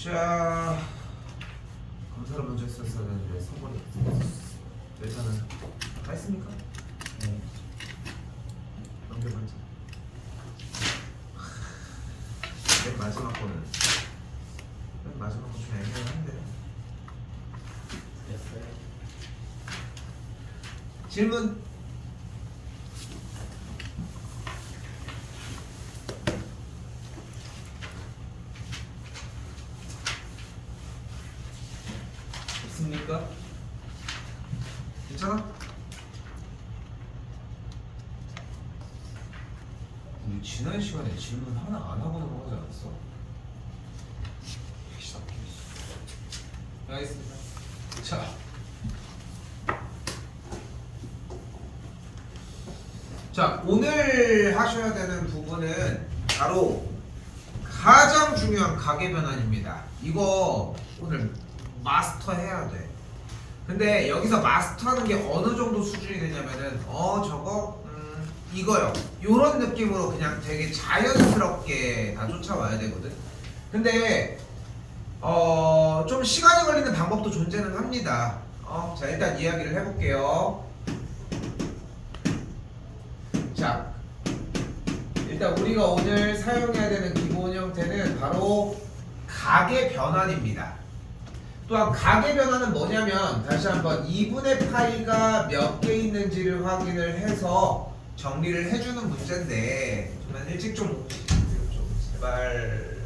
자, 검사를 먼저 했었어야 되는데 선거를 일단은 다 했습니까? 네. 넘겨보자. 맨 마지막 거는 좀 애매한데. 됐어요. 질문. 없습니까? 괜찮아? 우리 지난 시간에 질문 하나 안 하고 넘어가지 않았어? 알겠습니다. 자, 오늘 하셔야 되는 부분은 바로 가장 중요한 가계 변환입니다. 이거 오늘 마스터해야 돼. 근데 여기서 마스터하는 게 어느 정도 수준이 되냐면은 저거 이거요. 요런 느낌으로 그냥 되게 자연스럽게 다 쫓아와야 되거든. 근데 좀 시간이 걸리는 방법도 존재는 합니다. 자, 일단 이야기를 해볼게요. 자, 일단 우리가 오늘 사용해야 되는 기본 형태는 바로 가계 변환입니다. 또한 가계 변환은 뭐냐면 다시 한번 2분의 파이가 몇 개 있는지를 확인을 해서 정리를 해주는 문제인데 좀만 일찍 좀 제발.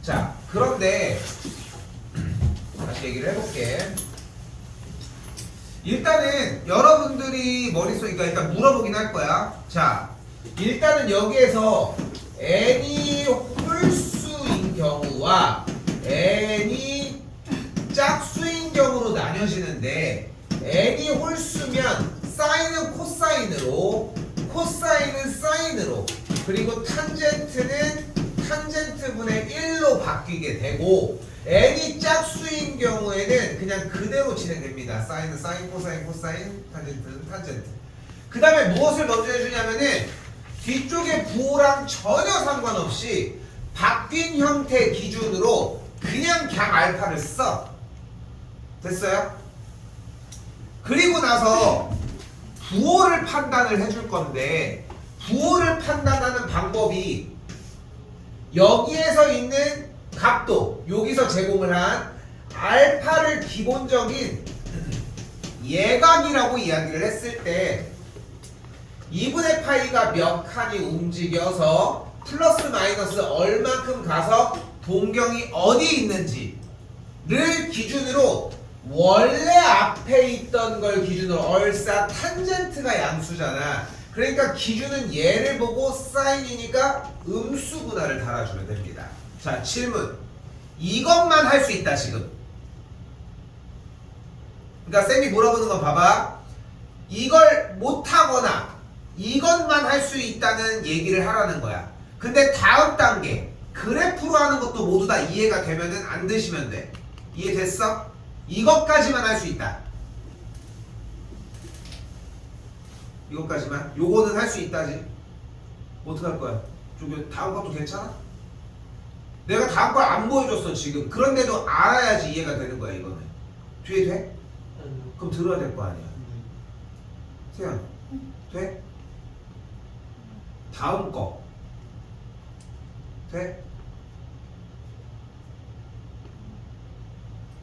자, 그런데 다시 얘기를 해볼게. 일단은 여러분들이 머릿속에 일단 물어보긴 할 거야. 자, 일단은 여기에서 n이 홀수인 경우와 n이 짝수인 경우로 나뉘어지는데 n이 홀수면 사인은 코사인으로, 코사인은 사인으로, 그리고 탄젠트는 탄젠트분의 1로 바뀌게 되고, n이 짝수인 경우에는 그냥 그대로 진행됩니다. 사인은 사인, 코사인, 코사인, 탄젠트는 탄젠트. 그 다음에 무엇을 먼저 해주냐면은 뒤쪽의 부호랑 전혀 상관없이 바뀐 형태 기준으로 그냥 알파를 써. 됐어요? 그리고 나서 부호를 판단을 해줄 건데, 부호를 판단하는 방법이 여기에서 있는 각도, 여기서 제공을 한 알파를 기본적인 예각이라고 이야기를 했을 때 2분의 파이가 몇 칸이 움직여서 플러스 마이너스 얼만큼 가서 동경이 어디 있는지를 기준으로, 원래 앞에 있던 걸 기준으로 얼싸 탄젠트가 양수잖아. 그러니까 기준은 얘를 보고 사인이니까 음수 분할을 달아주면 됩니다. 자, 질문. 이것만 할 수 있다 지금. 그러니까 쌤이 물어보는 건 봐봐. 이걸 못하거나 이것만 할 수 있다는 얘기를 하라는 거야. 근데 다음 단계 그래프로 하는 것도 모두 다 이해가 되면은 안 드시면 돼. 이해됐어? 이것까지만 할 수 있다. 이것까지만. 요거는 할 수 있다지. 어떻게 할 거야? 저기 다음 것도 괜찮아? 내가 다음 걸 안 보여줬어 지금. 그런데도 알아야지 이해가 되는 거야 이거는. 뒤에 돼? 그럼 들어야 될 거 아니야. 세연, 돼? 다음 거 돼?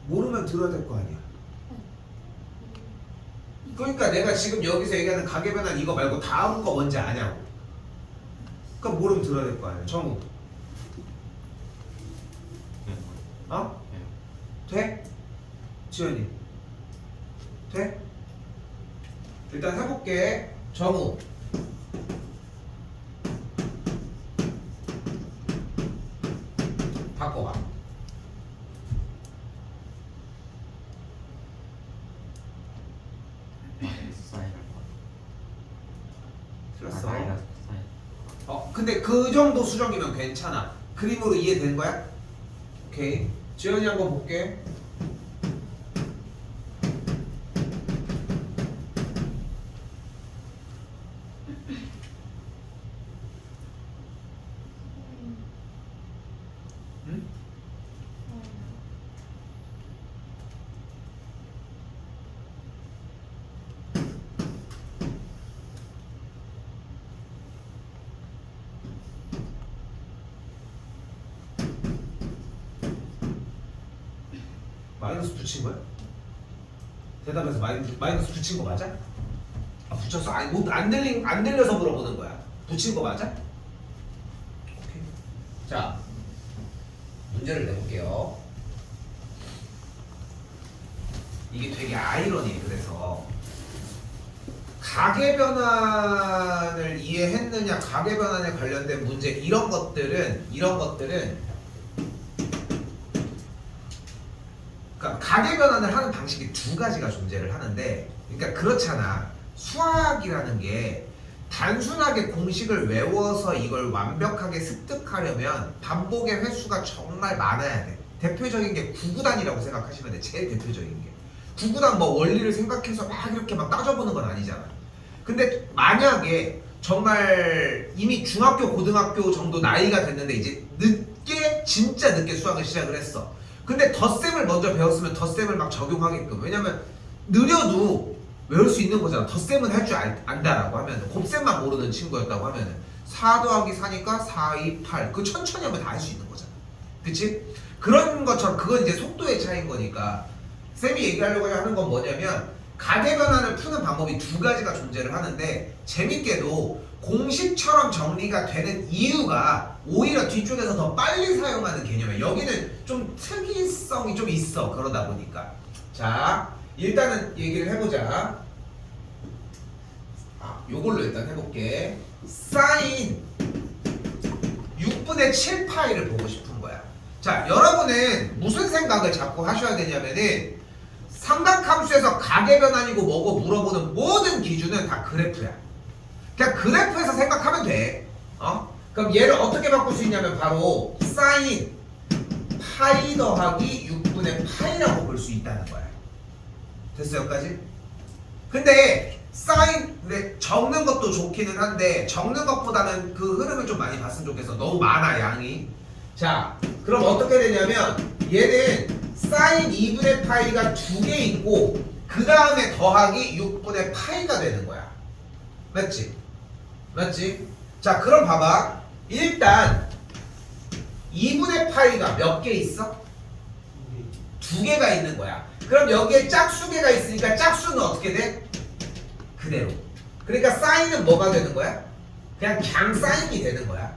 모르면 들어야 될 거 아니야. 그러니까 내가 지금 여기서 얘기하는 가계 변환 이거 말고 다음 거 뭔지 아냐고. 그럼 모르면 들어야 될 거 아니야. 정우. 어? 돼? 지연이 돼? 일단 해볼게. 정우. 바꿔봐. 틀렸어. 근데 그 정도 수정이면 괜찮아. 그림으로 이해된 거야? 오케이. 지연이 한번 볼게. 마이너스 붙인 거야? 대답에서 마이너스 붙인 거 맞아? 아 붙였어? 아니 안 들려서 물어보는 거야. 붙인 거 맞아? 오케이. 자 문제를 내볼게요. 이게 되게 아이러니해. 그래서 가계변환을 이해했느냐, 가계변환에 관련된 문제 이런 것들은 그러니까 가계변환을 하는 방식이 두 가지가 존재를 하는데, 그러니까 그렇잖아. 수학이라는 게 단순하게 공식을 외워서 이걸 완벽하게 습득하려면 반복의 횟수가 정말 많아야 돼. 대표적인 게 구구단이라고 생각하시면 돼. 제일 대표적인 게. 구구단 뭐 원리를 생각해서 막 이렇게 막 따져보는 건 아니잖아. 근데 만약에 정말 이미 중학교, 고등학교 정도 나이가 됐는데 이제 진짜 늦게 수학을 시작을 했어. 근데 덧셈을 먼저 배웠으면 덧셈을 막 적용하게끔. 왜냐면 느려도 외울 수 있는 거잖아. 덧셈은 할 줄 안다라고 하면, 곱셈만 모르는 친구였다고 하면은 4 더하기 4니까 4, 2, 8. 그 천천히 하면 다 할 수 있는 거잖아. 그치? 그런 것처럼 그건 이제 속도의 차이인 거니까 쌤이 얘기하려고 하는 건 뭐냐면, 가계변환을 푸는 방법이 두 가지가 존재를 하는데, 재밌게도 공식처럼 정리가 되는 이유가 오히려 뒤쪽에서 더 빨리 사용하는 개념이에요. 여기는 좀 특이성이 좀 있어. 그러다 보니까. 자, 일단은 얘기를 해보자. 요걸로 일단 해볼게. 사인 6분의 7 파이를 보고 싶은 거야. 자, 여러분은 무슨 생각을 자꾸 하셔야 되냐면은, 삼각함수에서 가계변환이고 뭐고 물어보는 모든 기준은 다 그래프야. 그냥 그래프에서 생각하면 돼. 그럼 얘를 어떻게 바꿀 수 있냐면 바로 사인 파이 더하기 6분의 파이라고 볼 수 있다는 거야. 됐어 여기까지? 근데 근데 적는 것도 좋기는 한데, 적는 것보다는 그 흐름을 좀 많이 봤으면 좋겠어. 너무 많아 양이. 자, 그럼 어떻게 되냐면 얘는 사인 2분의 파이가 두 개 있고 그 다음에 더하기 6분의 파이가 되는 거야. 맞지? 맞지? 자, 그럼 봐봐. 일단 2분의 파이가 몇 개 있어? 두 개가 있는 거야. 그럼 여기에 짝수개가 있으니까 짝수는 어떻게 돼? 그대로. 그러니까 사인은 뭐가 되는 거야? 그냥 사인이 되는 거야.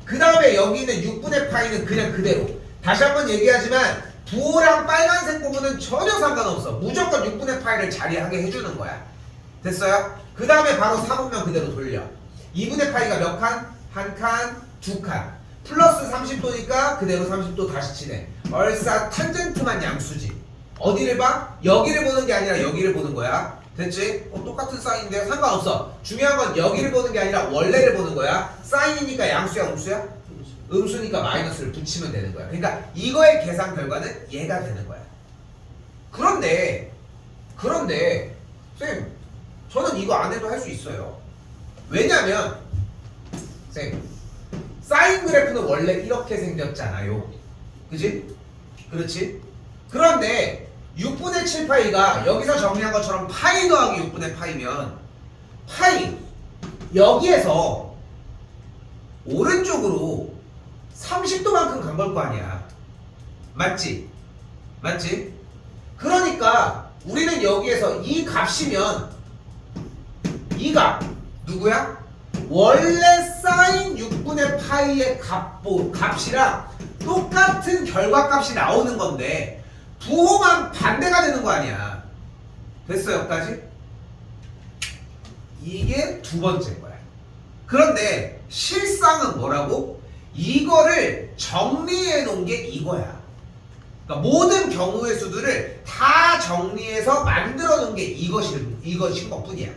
그 다음에 여기는 6분의 파이는 그냥 그대로. 다시 한번 얘기하지만 부호랑 빨간색 부분은 전혀 상관없어. 무조건 6분의 파이를 자리하게 해주는 거야. 됐어요? 그 다음에 바로 4분면 그대로 돌려. 2분의 파이가 몇 칸? 한 칸, 두 칸. 플러스 30도니까 그대로 30도 다시 치네. 얼싸 탄젠트만 양수지. 어디를 봐? 여기를 보는 게 아니라 여기를 보는 거야. 됐지? 똑같은 사인인데 상관없어. 중요한 건 여기를 보는 게 아니라 원래를 보는 거야. 사인이니까 양수야, 음수야? 음수니까 마이너스를 붙이면 되는 거야. 그러니까 이거의 계산 결과는 얘가 되는 거야. 그런데 쌤, 저는 이거 안 해도 할 수 있어요. 왜냐면 쌤, 사인 그래프는 원래 이렇게 생겼잖아요. 그지? 그렇지? 그런데 6분의 7 파이가 여기서 정리한 것처럼 파이 더하기 6분의 파이면, 파이 여기에서 오른쪽으로 30도만큼 간 걸 거 아니야. 맞지? 맞지? 그러니까 우리는 여기에서 이 값이면, 이 값 누구야? 원래 사인 6분의 파이의 값이랑 똑같은 결과값이 나오는 건데 부호만 반대가 되는 거 아니야. 됐어 여기까지? 이게 두 번째인 거야. 그런데 실상은 뭐라고? 이거를 정리해 놓은 게 이거야. 그러니까 모든 경우의 수들을 다 정리해서 만들어 놓은 게 이것인 것 뿐이야.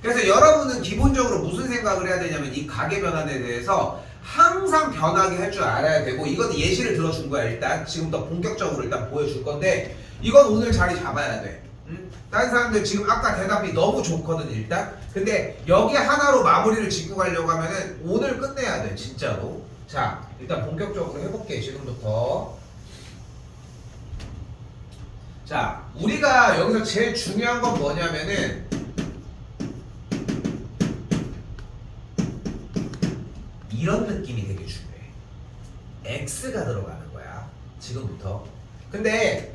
그래서 여러분은 기본적으로 무슨 생각을 해야 되냐면, 이 가계변환에 대해서 항상 변하게 할 줄 알아야 되고, 이건 예시를 들어준 거야. 일단 지금부터 본격적으로 일단 보여줄 건데, 이건 오늘 자리 잡아야 돼. 다른 사람들 지금 아까 대답이 너무 좋거든 일단. 근데 여기 하나로 마무리를 짓고 가려고 하면은 오늘 끝내야 돼 진짜로. 자, 일단 본격적으로 해볼게 지금부터. 자, 우리가 여기서 제일 중요한 건 뭐냐면은, 이런 느낌이 되게 중요해. X가 들어가는 거야 지금부터. 근데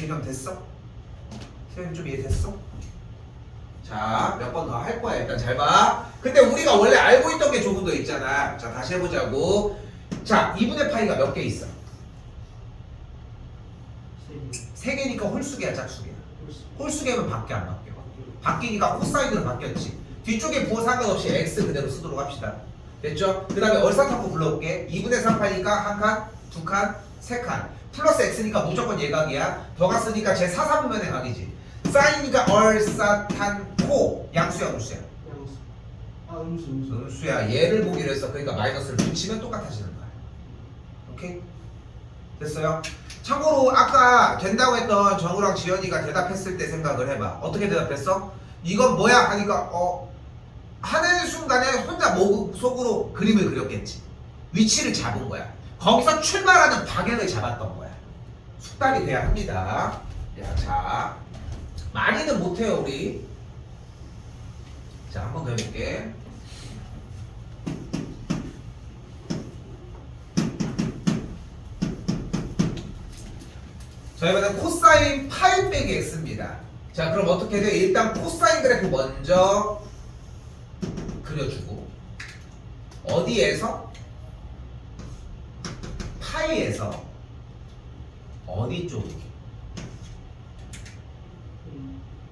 개념 됐어? 세연이 좀 이해됐어? 자, 몇 번 더 할 거야. 일단 잘 봐. 근데 우리가 원래 알고 있던 게 조금 더 있잖아. 자, 다시 해보자고. 자, 2분의 파이가 몇 개 있어? 3개니까 홀수개야, 짝수개야? 홀수개면 밖에 안 바뀌어. 바뀌니까 코사인으로 바뀌었지. 뒤쪽에 부호 상관없이 x 그대로 쓰도록 합시다. 됐죠? 그 다음에 얼싸타고 불러올게. 2분의 3파이니까 한 칸, 두 칸, 세 칸. 플러스 x니까 무조건 예각이야. 더가 쓰니까 제 4, 3분면의 각이지. 사인이니까 얼싸탄코. 양수야, 음수야? 양수. 아, 음수. 음수야. 얘를 보기로 했어. 그러니까 마이너스를 붙이면 똑같아지는 거야. 오케이? 됐어요? 참고로 아까 된다고 했던 정우랑 지연이가 대답했을 때 생각을 해봐. 어떻게 대답했어? 이건 뭐야? 하니까 하는 순간에 혼자 속으로 그림을 그렸겠지. 위치를 잡은 거야. 거기서 출발하는 방향을 잡았던 거야. 숙달이 돼야 합니다. 야, 자, 많이는 못해요 우리. 자, 한번 더 해볼게. 자, 이번엔 코사인 파이 빼기 x입니다. 자, 그럼 어떻게 돼? 일단 코사인 그래프 먼저 그려주고, 어디에서? 파이에서 어디 쪽이?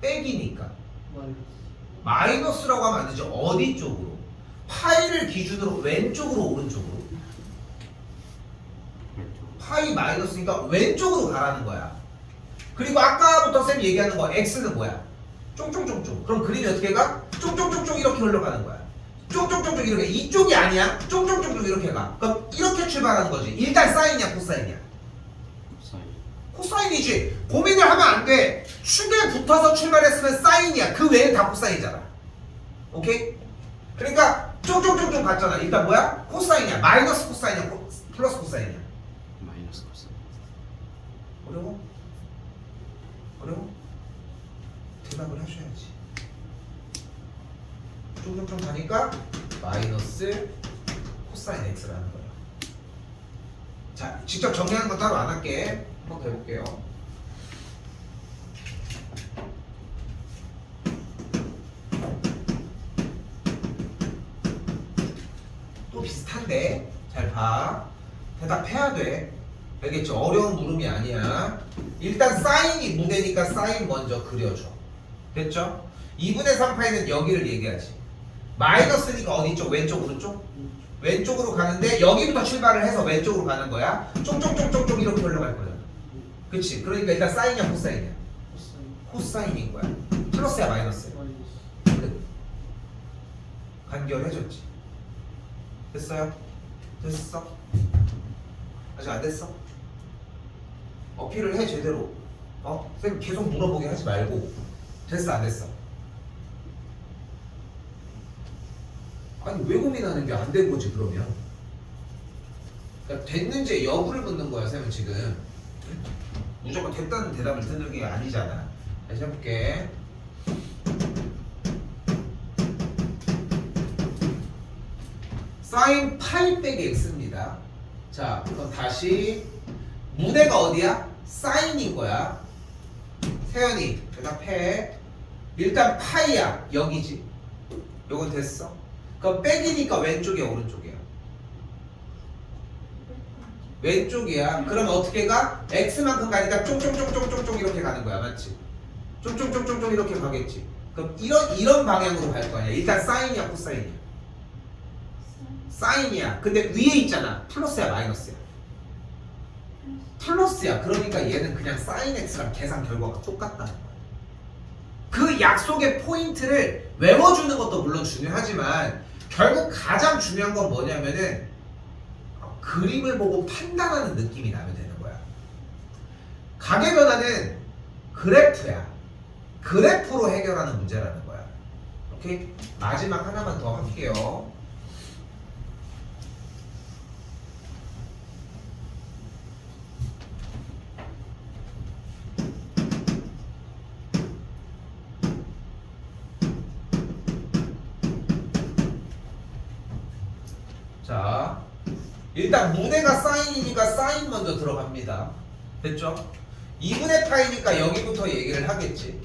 빼기니까 마이너스라고 하면 안 되죠. 어디 쪽으로? 파이를 기준으로 왼쪽으로 오른쪽으로? 파이 마이너스니까 왼쪽으로 가라는 거야. 그리고 아까부터 쌤이 얘기하는 거 x는 뭐야? 쫑쫑쫑쫑. 그럼 그림이 어떻게 가? 쫑쫑쫑쫑 이렇게 흘러가는 거야. 쫑쫑쫑쫑 이렇게. 이쪽이 아니야. 쫑쫑쫑쫑 이렇게 가. 그럼 이렇게 출발하는 거지. 일단 사인이야, 코사인이야? 코사인이지. 고민을 하면 안 돼. 축에 붙어서 출발했으면 사인이야. 그 외엔 다 코사인이잖아. 오케이? 그러니까 쫑쫑쫑쫑 갔잖아. 일단 뭐야? 코사인이야. 마이너스 코사인이야? 플러스 코사인이야? 마이너스 코사인. 어려워? 어려워? 대답을 하셔야지. 쫑쫑쫑 가니까 마이너스 코사인 x라는 거야. 자, 직접 정리하는 건 따로 안 할게. 한번 더 해볼게요. 또 비슷한데 잘 봐. 대답해야 돼. 알겠죠? 어려운 물음이 아니야. 일단 사인이 무대니까 사인 먼저 그려줘. 됐죠? 2분의 3파이는 여기를 얘기하지. 마이너스니까 어디 쪽? 왼쪽, 오른쪽? 왼쪽으로 가는데 여기부터 출발을 해서 왼쪽으로 가는 거야. 쫑쫑쫑쫑쫑 이렇게 흘러갈 거야. 그치? 그러니까 일단 사인이야, 코사인이야? 코사인인 거야. 플러스야, 마이너스야? 끝. 간결해졌지. 됐어요? 됐어? 아직 안 됐어? 어필을 해 제대로. 쌤 계속 물어보게 하지 말고. 됐어, 안 됐어? 아니 왜 고민하는 게 안 된 거지 그러면? 그러니까 됐는지 여부를 묻는 거야 쌤은 지금. 무조건 됐다는 대답을 듣는 게 아니잖아. 다시 해볼게. 사인 파이 빼기 x입니다. 자, 그럼 다시 무대가 어디야? 사인인 거야. 세연이 대답해. 일단 파이야. 여기지. 요건 됐어. 그럼 빼기니까 왼쪽이야, 오른쪽이야? 왼쪽이야. 그럼 어떻게 가? x만큼 가니까 쫑쫑쫑쫑쫑쫑 이렇게 가는 거야, 맞지? 쫑쫑쫑쫑쫑 이렇게 가겠지. 그럼 이런 방향으로 갈 거 아니야. 일단 사인이야, 코사인이야? 사인이야. 근데 위에 있잖아. 플러스야, 마이너스야? 플러스야. 그러니까 얘는 그냥 사인 x랑 계산 결과가 똑같다는 거야. 그 약속의 포인트를 외워주는 것도 물론 중요하지만 결국 가장 중요한 건 뭐냐면은 그림을 보고 판단하는 느낌이 나면 되는 거야. 가계 변화는 그래프야. 그래프로 해결하는 문제라는 거야. 오케이? 마지막 하나만 더 할게요. 자, 일단 문해가 사인이니까 사인 먼저 들어갑니다. 됐죠? 2분의 파이니까 여기부터 얘기를 하겠지.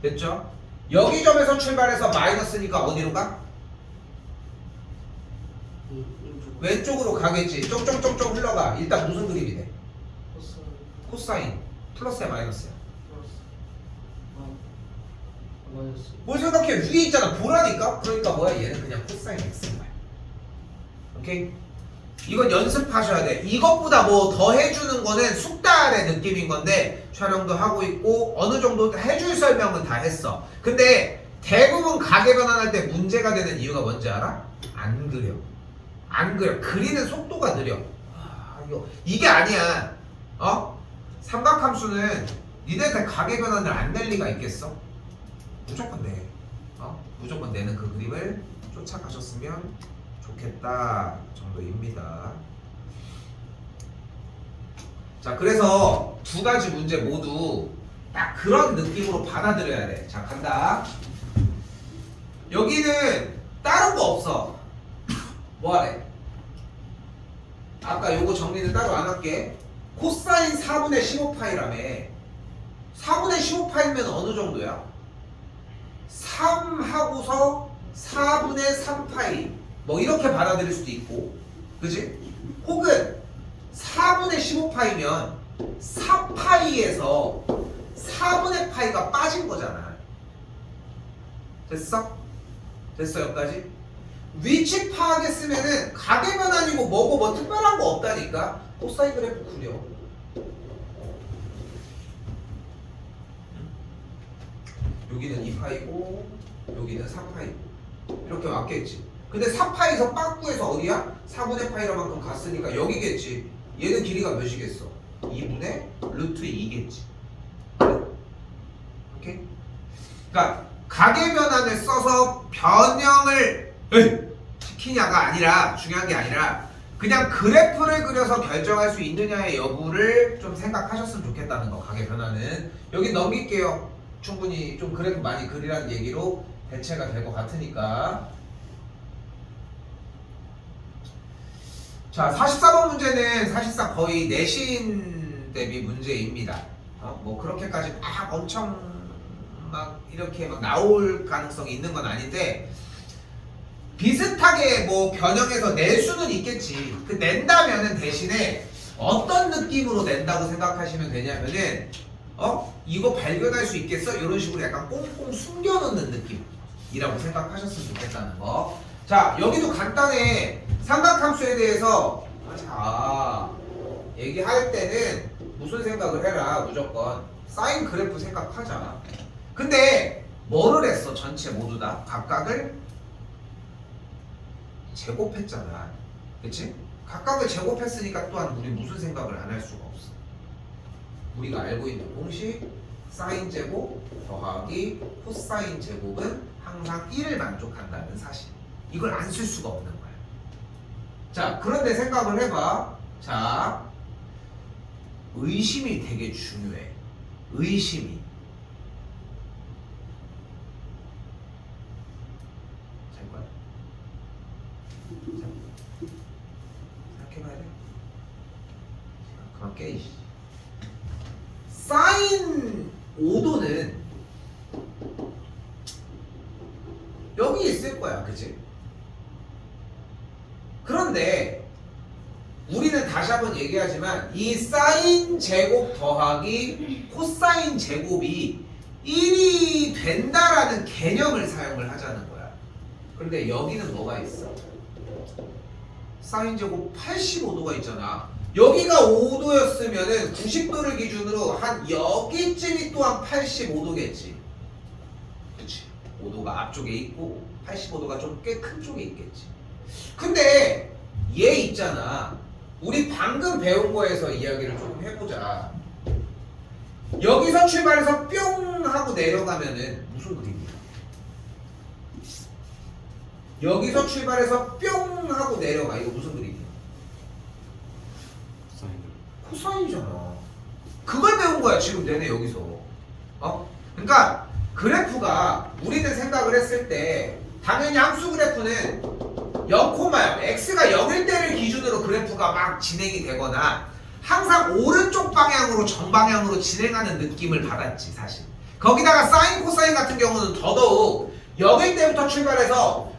됐죠? 여기 점에서 출발해서 마이너스니까 어디로 가? 왼쪽. 왼쪽으로 가겠지. 쪽쪽쪽쪽 흘러가. 일단 무슨 그림이 돼? 코사인. 코사인. 플러스야 마이너스야? 플러스. 마이너스. 뭘 생각해? 위에 있잖아. 보라니까? 그러니까 뭐야? 얘는 그냥 코사인 x인 거야. 오케이? 이건 연습하셔야 돼. 이것보다 뭐 더 해주는 거는 숙달의 느낌인 건데 촬영도 하고 있고 어느 정도 해줄 설명은 다 했어. 근데 대부분 가계 변환할 때 문제가 되는 이유가 뭔지 알아? 안 그려. 안 그려. 그리는 속도가 느려. 이게 아니야. 삼각함수는 니네한테 가계 변환을 안 낼 리가 있겠어? 무조건 내. 무조건 내는 그 그림을 쫓아가셨으면 좋겠다 정도입니다. 자, 그래서 두 가지 문제 모두 딱 그런 느낌으로 받아들여야 돼. 자, 간다. 여기는 다른 거 없어. 뭐 하래? 아까 요거 정리는 따로 안 할게. 코사인 4분의 15파이라며. 4분의 15파이면 어느 정도야? 3 하고서 4분의 3파이 뭐 이렇게 받아들일 수도 있고, 그지? 혹은 4분의 15파이면 4파이에서 4분의 파이가 빠진 거잖아. 됐어? 됐어 여기까지? 위치 파악했으면은 가계 변환이고 뭐고 뭐 특별한 거 없다니까. 코사인 그래프 그려. 여기는 2파이고 여기는 3파이고 이렇게 왔겠지. 근데 4파이에서 빠꾸에서 어디야? 4분의 파이라만큼 갔으니까 여기겠지. 얘는 길이가 몇이겠어? 2분의 루트 2겠지. 오케이? 그러니까 가계 변환을 써서 변형을 시키냐가 아니라, 중요한 게 아니라 그냥 그래프를 그려서 결정할 수 있느냐의 여부를 좀 생각하셨으면 좋겠다는 거. 가계 변환은 여기 넘길게요. 충분히 좀 그래프 많이 그리라는 얘기로 대체가 될 것 같으니까. 자, 44번 문제는 사실상 거의 내신 대비 문제입니다. 뭐 그렇게까지 막 엄청 막 이렇게 막 나올 가능성이 있는 건 아닌데 비슷하게 뭐 변형해서 낼 수는 있겠지. 그 낸다면은 대신에 어떤 느낌으로 낸다고 생각하시면 되냐면은 이거 발견할 수 있겠어? 이런 식으로 약간 꽁꽁 숨겨놓는 느낌이라고 생각하셨으면 좋겠다는 거. 자, 여기도 간단해. 삼각함수에 대해서 얘기할 때는 무슨 생각을 해라. 무조건 사인 그래프 생각하자. 근데 뭐를 했어? 전체 모두 다 각각을 제곱했잖아. 그치? 각각을 제곱했으니까 또한 우리 무슨 생각을 안 할 수가 없어. 우리가 알고 있는 공식 사인 제곱 더하기 코사인 제곱은 항상 1을 만족한다는 사실. 이걸 안 쓸 수가 없는 거야. 자, 그런데 생각을 해봐. 자, 의심이 되게 중요해. 의심이. 잘 거야. 생각해봐야 돼. 그만 깨. 사인 5도는 여기 있을 거야. 그치? 그런데 우리는 다시 한번 얘기하지만 이 사인 제곱 더하기 코사인 제곱이 1이 된다라는 개념을 사용을 하자는 거야. 그런데 여기는 뭐가 있어? 사인 제곱 85도가 있잖아. 여기가 5도였으면은 90도를 기준으로 한 여기쯤이 또한 85도겠지. 그치? 5도가 앞쪽에 있고 85도가 좀 꽤 큰 쪽에 있겠지. 근데 얘 있잖아. 우리 방금 배운 거에서 이야기를 조금 해보자. 여기서 출발해서 뿅 하고 내려가면은 무슨 그림이야? 여기서 출발해서 뿅 하고 내려가. 이거 무슨 그림이야? 코사인이잖아. 그걸 배운 거야 지금 내내 여기서. 그러니까 그래프가 우리는 생각을 했을 때 당연히 함수 그래프는 0, 0, x가 0일 때를 기준으로 그래프가 막 진행이 되거나 항상 오른쪽 방향으로 정방향으로 진행하는 느낌을 받았지 사실. 거기다가 사인 코사인 같은 경우는 더더욱 여길 때부터 출발해서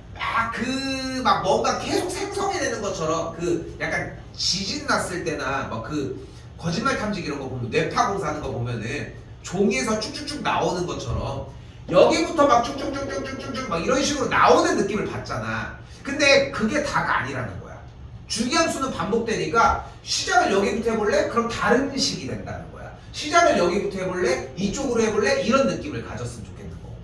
막 뭔가 계속 생성이 되는 것처럼 그 약간 지진 났을 때나 막 그 거짓말 탐지기 이런 거 보면 뇌파 공사하는 거 보면은 종이에서 쭉쭉쭉 나오는 것처럼 여기부터 막 쭉쭉쭉쭉쭉쭉 막 이런 식으로 나오는 느낌을 받잖아. 근데 그게 다가 아니라는 거야. 주기함수는 반복되니까 시작을 여기부터 해볼래? 그럼 다른 식이 된다는 거야. 시작을 여기부터 해볼래? 이쪽으로 해볼래? 이런 느낌을 가졌으면 좋겠는 거고.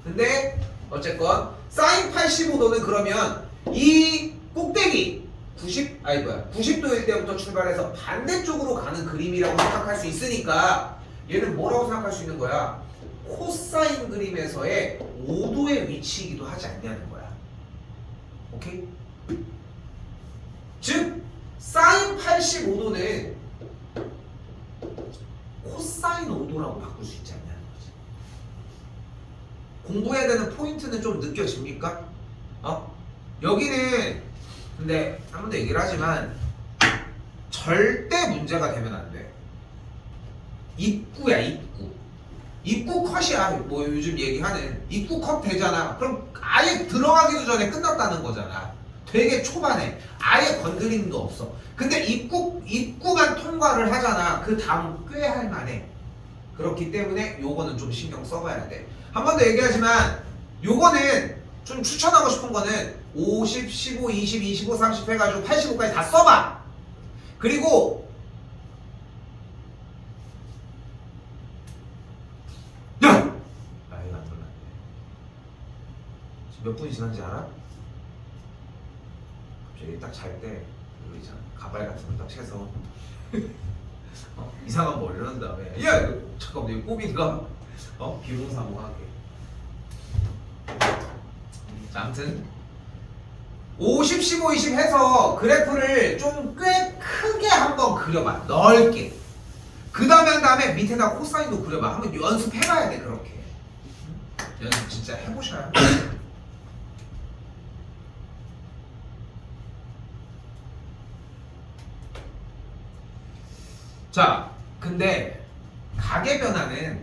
근데 어쨌건 사인 85도는 그러면 이 꼭대기 90도일 때부터 출발해서 반대쪽으로 가는 그림이라고 생각할 수 있으니까 얘는 뭐라고 생각할 수 있는 거야? 코사인 그림에서의 5도의 위치이기도 하지 않냐는 거야. 오케이? 즉 사인 85도는 코사인 5도라고 바꿀 수 있지 않냐는 거지. 공부해야 되는 포인트는 좀 느껴집니까? 여기는 근데 한 번 더 얘기를 하지만 절대 문제가 되면 안 돼. 입구야 입구. 입구 컷이야. 뭐 요즘 얘기하는 입구 컷 되잖아. 그럼 아예 들어가기도 전에 끝났다는 거잖아. 되게 초반에 아예 건드림도 없어. 근데 입구만 통과를 하잖아. 그 다음 꽤 할만해. 그렇기 때문에 요거는 좀 신경 써봐야 돼. 한 번 더 얘기하지만 요거는 좀 추천하고 싶은 거는 50, 15, 20, 25, 30 해가지고 85까지 다 써봐. 그리고 야! 이거 안 놀랐네. 지금 몇 분이 지난지 알아? 갑자기 딱 잘 때 이거 있잖아. 가발 같은 거 딱 채서 이상한 거 올려놓은 다음에 야! 이거 잠깐만 이거 꼬비가 비몽사몽하게. 자, 아무튼 50, 15, 20 해서 그래프를 좀 꽤 크게 한번 그려봐. 넓게. 그 다음에 한 다음에 밑에다 코사인도 그려봐. 한번 연습해봐야 돼. 그렇게 연습 진짜 해보셔야 돼. 자, 근데 가계 변화는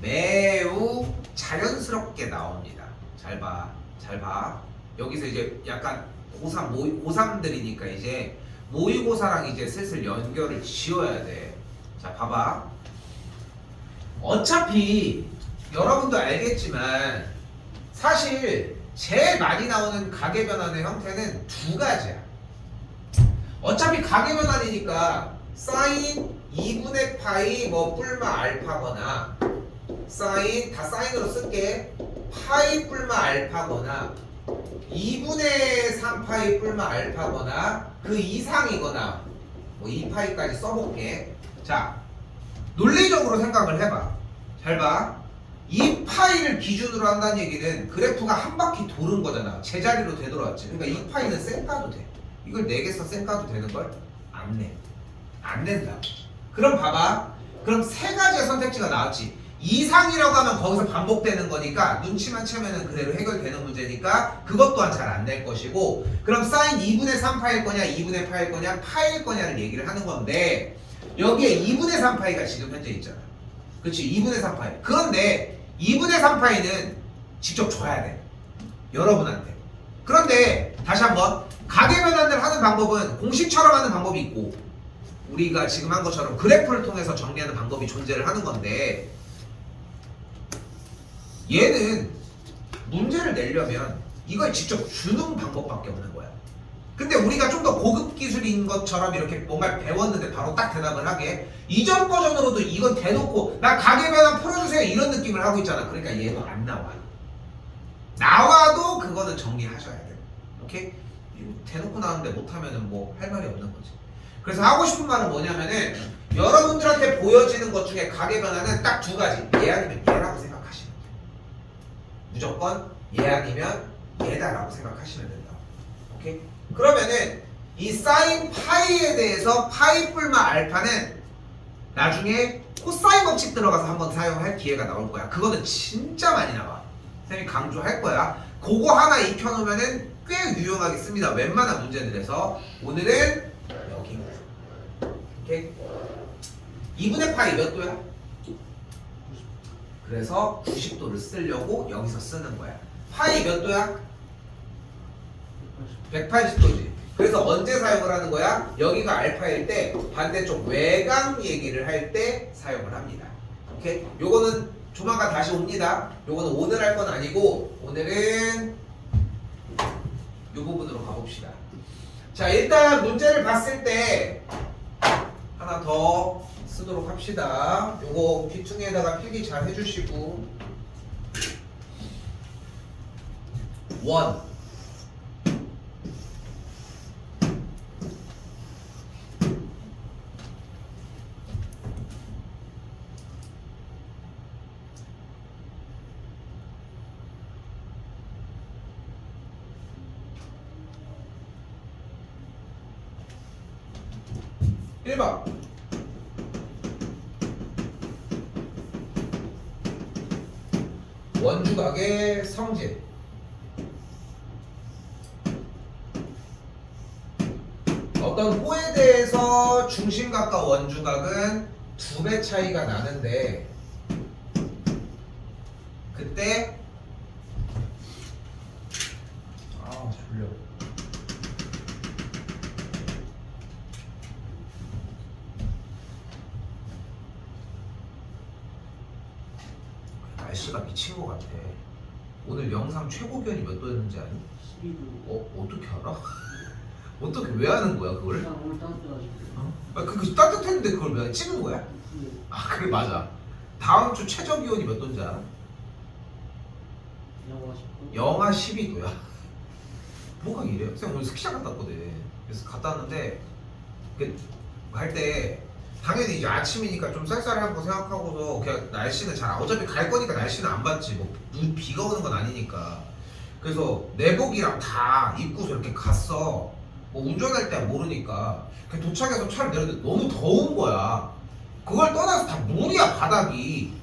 매우 자연스럽게 나옵니다. 잘 봐. 잘 봐. 여기서 이제 약간 고3들이니까 이제 모의고사랑 이제 슬슬 연결을 지어야 돼. 자, 봐봐. 어차피 여러분도 알겠지만 사실 제일 많이 나오는 가계 변환의 형태는 두 가지야. 어차피 가계 변환이니까 사인 2분의 파이 뭐 뿔마 알파거나 사인 다 사인으로 쓸게. 파이 뿔마 알파거나 2분의 3파이 뿔마 알파거나 그 이상이거나 뭐 2파이까지 써볼게. 자, 논리적으로 생각을 해봐. 잘 봐. 2파이를 기준으로 한다는 얘기는 그래프가 한 바퀴 도는 거잖아. 제자리로 되돌아왔지. 그러니까 2파이는 쌩까도 돼. 이걸 4개 써 쌩까도 되는걸? 안 내. 안 된다. 그럼 봐봐. 그럼 세 가지의 선택지가 나왔지. 이상이라고 하면 거기서 반복되는 거니까 눈치만 채면은 그대로 해결되는 문제니까 그것 또한 잘 안 될 것이고, 그럼 사인 2분의 3파일 거냐 2분의 파일 거냐 파일 거냐를 얘기를 하는 건데 여기에 2분의 3파이가 지금 현재 있잖아. 그렇지? 2분의 3파이. 그런데 2분의 3파이는 직접 줘야 돼. 여러분한테. 그런데 다시 한번 가계 변환을 하는 방법은 공식처럼 하는 방법이 있고 우리가 지금 한 것처럼 그래프를 통해서 정리하는 방법이 존재를 하는 건데, 얘는 문제를 내려면 이걸 직접 주는 방법밖에 없는 거야. 근데 우리가 좀 더 고급 기술인 것처럼 이렇게 뭔가 배웠는데 바로 딱 대답을 하게, 이전 버전으로도 이건 대놓고 나 가계 변환 풀어주세요 이런 느낌을 하고 있잖아. 그러니까 얘도 안 나와. 나와도 그거는 정리하셔야 돼. 오케이? 대놓고 나왔는데 못하면은 뭐 할 말이 없는 거지. 그래서 하고 싶은 말은 뭐냐면은 여러분들한테 보여지는 것 중에 가계 변환은 딱 두 가지. 얘 아니면 얘라고 생각하시면 돼. 무조건 얘 아니면 얘다라고 생각하시면 된다. 오케이? 그러면은 이 사인 파이에 대해서 파이 뿔마 알파는 나중에 코사인 법칙 들어가서 한번 사용할 기회가 나올 거야. 그거는 진짜 많이 나와. 선생님이 강조할 거야. 그거 하나 익혀놓으면은 꽤 유용하게 씁니다. 웬만한 문제들에서. 오늘은 여기. 오케이? 2분의 파이 몇 도야? 그래서 90도를 쓰려고 여기서 쓰는 거야. 파이 몇 도야? 180도지. 그래서 언제 사용을 하는 거야? 여기가 알파일 때 반대쪽 외곽 얘기를 할 때 사용을 합니다. 오케이? 요거는 조만간 다시 옵니다. 요거는 오늘 할 건 아니고 오늘은 요 부분으로 가봅시다. 자, 일단 문제를 봤을 때 하나 더 쓰도록 합시다. 요거 귀퉁이에다가 필기 잘 해주시고 원 일 번 원주각의 성질. 어떤 호에 대해서 중심각과 원주각은 2배 차이가 나는데 그때 졸려. 날씨가 미친 것 같아. 오늘 영상 최고 기온이 몇 도였는지 아니? 12도. 어떻게 알아? 어떻게 왜 하는 거야 그걸? 그냥 오늘 따뜻해가지고. 아, 그게 따뜻했는데 그걸 왜 찍은 거야? 네. 아 그래 맞아. 다음 주 최저 기온이 몇 도인지 알아? 영하 10도. 영하 12도야. 뭐가 이래요? 쌤 오늘 스키장 갔다 왔거든. 그래서 갔다 왔는데 갈 때 당연히 이제 아침이니까 좀 쌀쌀한 거 생각하고서 그냥 날씨는 잘 어차피 갈 거니까 날씨는 안 봤지. 뭐 비가 오는 건 아니니까. 그래서 내복이랑 다 입고서 이렇게 갔어. 뭐 운전할 때 모르니까. 그냥 도착해서 차를 내렸는데 너무 더운 거야. 그걸 떠나서 다 물이야 바닥이.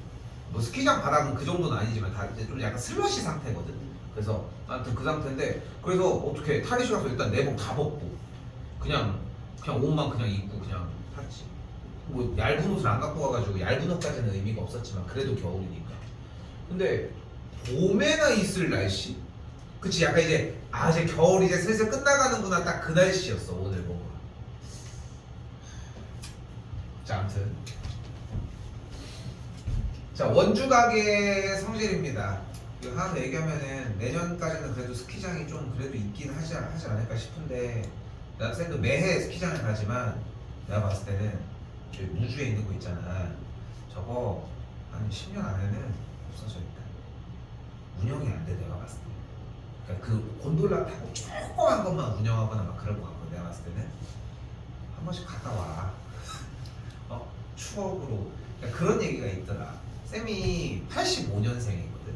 뭐 스키장 바닥은 그 정도는 아니지만 다 이제 좀 약간 슬러시 상태거든. 그래서 아무튼 그 상태인데 그래서 어떻게 탈의실 가서 일단 내복 다 벗고 그냥 옷만 그냥 입고 그냥 탔지. 뭐 얇은 옷을 안 갖고 가가지고 얇은 옷까지는 의미가 없었지만 그래도 겨울이니까. 근데 봄에나 있을 날씨? 그치 약간 이제 이제 겨울 이제 슬슬 끝나가는구나 딱 그 날씨였어 오늘 뭔가. 자 아무튼 자 원주각의 성질입니다. 이거 하나 더 얘기하면은 내년까지는 그래도 스키장이 좀 그래도 있긴 하지 않을까 싶은데 나 쌤도 매해 스키장을 가지만 내가 봤을 때는 저기 무주에 있는 거 있잖아. 저거 한 10년 안에는 없어져 있다. 운영이 안 돼 내가 봤을 때. 그러니까 그 곤돌라 타고 조그만 것만 운영하거나 막 그럴 것 같고 내가 봤을 때는 한 번씩 갔다 와. 추억으로. 그러니까 그런 얘기가 있더라. 쌤이 85년생이거든.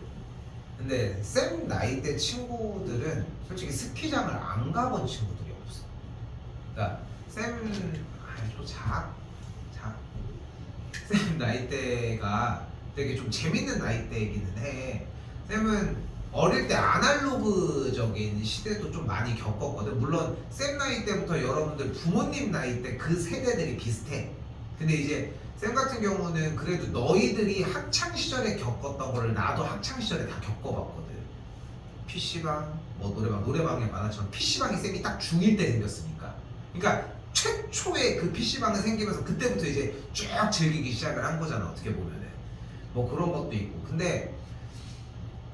근데 쌤 나이 때 친구들은 솔직히 스키장을 안 가본 친구들이 없어. 그러니까 쌤 쌤 나이대가 되게 좀 재밌는 나이대이기는 해. 쌤은 어릴 때 아날로그적인 시대도 좀 많이 겪었거든. 물론 쌤 나이 때부터 여러분들 부모님 나이 때 그 세대들이 비슷해. 근데 이제 쌤 같은 경우는 그래도 너희들이 학창 시절에 겪었던 거를 나도 학창 시절에 다 겪어봤거든. PC방, 뭐 노래방에 많았지만 PC방이 쌤이 딱 중1 때 생겼으니까. 그러니까 최초의 그 PC방이 생기면서 그때부터 이제 쭉 즐기기 시작을 한 거잖아 어떻게 보면은. 뭐 그런 것도 있고. 근데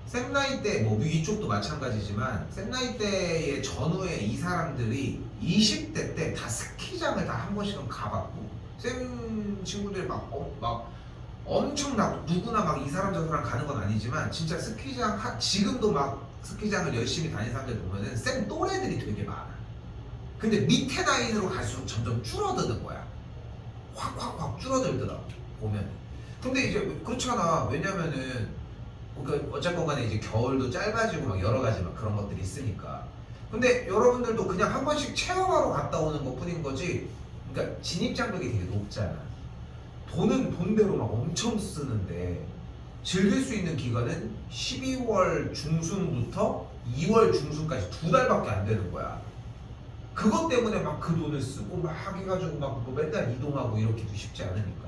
쌤 나이 때 뭐 이쪽도 마찬가지지만 쌤 나이 때의 전후에 이 사람들이 20대 때 다 스키장을 다 한 번씩은 가봤고 쌤 친구들이 막 엄청 누구나 막 이 사람 저 사람 가는 건 아니지만 진짜 스키장 지금도 막 스키장을 열심히 다니는 사람들 보면은 쌤 또래들이 되게 많아. 근데 밑에 나이로 갈수록 점점 줄어드는 거야. 확 줄어들더라고 보면. 근데 이제 그렇잖아. 왜냐면은 그러니까 어쨌건 간에 이제 겨울도 짧아지고 막 여러 가지 막 그런 것들이 있으니까. 근데 여러분들도 그냥 한 번씩 체험하러 갔다 오는 것 뿐인 거지. 그러니까 진입장벽이 되게 높잖아. 돈은 돈대로 막 엄청 쓰는데 즐길 수 있는 기간은 12월 중순부터 2월 중순까지 2달밖에 안 되는 거야. 그것 때문에 막 그 돈을 쓰고 막 해가지고 막 뭐 맨날 이동하고 이렇게도 쉽지 않으니까.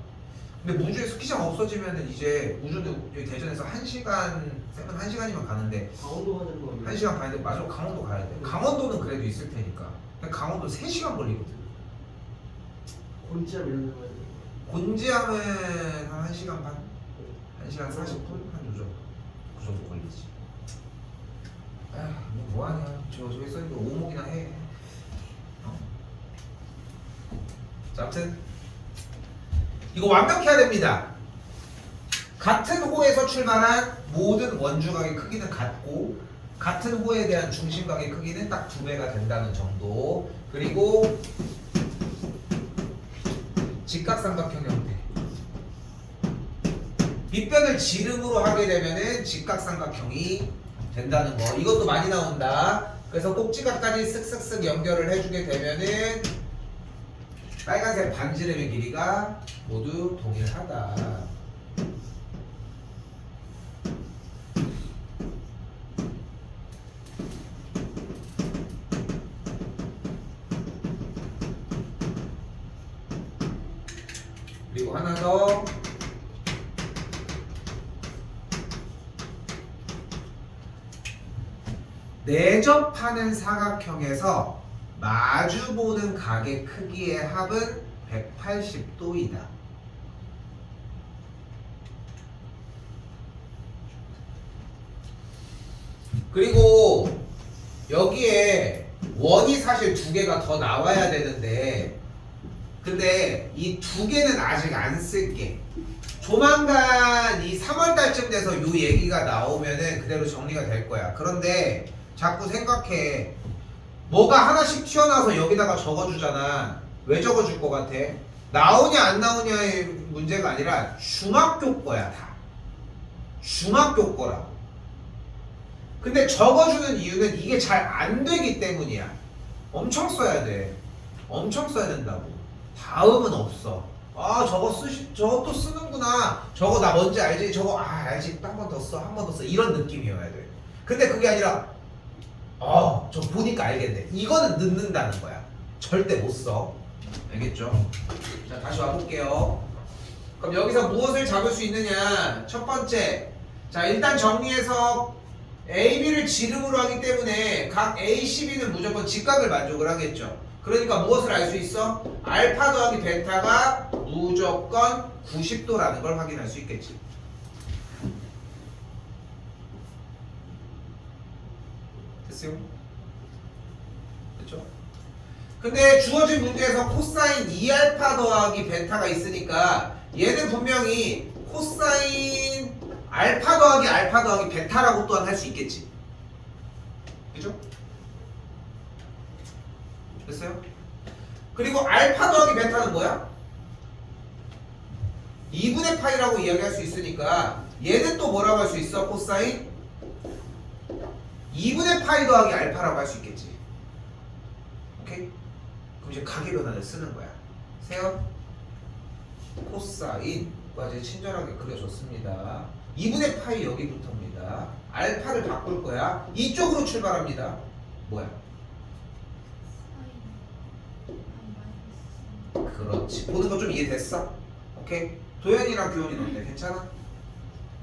근데 무주에 스키장 없어지면은 이제 무주는 여기 대전에서 1시간, 세면 1시간이면 가는데 강원도 가는 거 아니에요? 1시간 반인데 마지막 강원도 가야 돼. 강원도는 그래도 있을 테니까. 근데 강원도 3시간 걸리거든. 곤지암 이런 데 가야 돼요. 곤지암은 한 1시간 반? 1시간 40분? 한 요정 그 정도 걸리지. 아, 뭐하냐. 저기 써있는 거 오목이나 해. 자, 아무튼 이거 완벽해야 됩니다. 같은 호에서 출발한 모든 원주각의 크기는 같고 같은 호에 대한 중심각의 크기는 딱 2배가 된다는 정도. 그리고 직각삼각형 형태. 빗변을 지름으로 하게 되면은 직각삼각형이 된다는 거. 이것도 많이 나온다. 그래서 꼭지각까지 쓱쓱쓱 연결을 해주게 되면은 빨간색 반지름의 길이가 모두 동일하다. 그리고 하나 더. 내접하는 사각형에서 마주보는 각의 크기의 합은 180도이다. 그리고 여기에 원이 사실 2개가 더 나와야 되는데 근데 이 2개는 아직 안 쓸게. 조만간 이 3월달쯤 돼서 요 얘기가 나오면은 그대로 정리가 될 거야. 그런데 자꾸 생각해. 뭐가 하나씩 튀어나와서 여기다가 적어주잖아. 왜 적어줄 것 같아? 나오냐 안 나오냐의 문제가 아니라 중학교 거야 다. 중학교 거라고. 근데 적어주는 이유는 이게 잘 안 되기 때문이야. 엄청 써야 돼. 엄청 써야 된다고. 다음은 없어. 아 저거 또 쓰는구나. 저거 나 뭔지 알지? 저거 알지. 한 번 더 써. 한 번 더 써. 이런 느낌이어야 돼. 근데 그게 아니라 저 보니까 알겠네. 이거는 넣는다는 거야. 절대 못 써. 알겠죠? 자, 다시 와볼게요. 그럼 여기서 무엇을 잡을 수 있느냐? 첫 번째. 자, 일단 정리해서 AB를 지름으로 하기 때문에 각 ACB는 무조건 직각을 만족을 하겠죠. 그러니까 무엇을 알 수 있어? 알파 더하기 베타가 무조건 90도라는 걸 확인할 수 있겠지. 됐어요? 됐죠? 근데 주어진 문제에서 코사인 2알파 더하기 베타가 있으니까 얘는 분명히 코사인 알파 더하기 베타라고 또한 할 수 있겠지. 그죠? 됐어요? 그리고 알파 더하기 베타는 뭐야? 2분의 파이라고 이야기할 수 있으니까 얘는 또 뭐라고 할 수 있어? 코사인 2분의 파이 더하기 알파라고 할 수 있겠지. 오케이? 그럼 이제 각의 변화를 쓰는 거야. 세요. 코사인까지 친절하게 그려줬습니다. 2분의 파이 여기부터입니다. 알파를 바꿀 거야. 이쪽으로 출발합니다. 뭐야? 그렇지. 보는 거 좀 이해됐어? 오케이? 도현이랑 규현이는 어때? 괜찮아?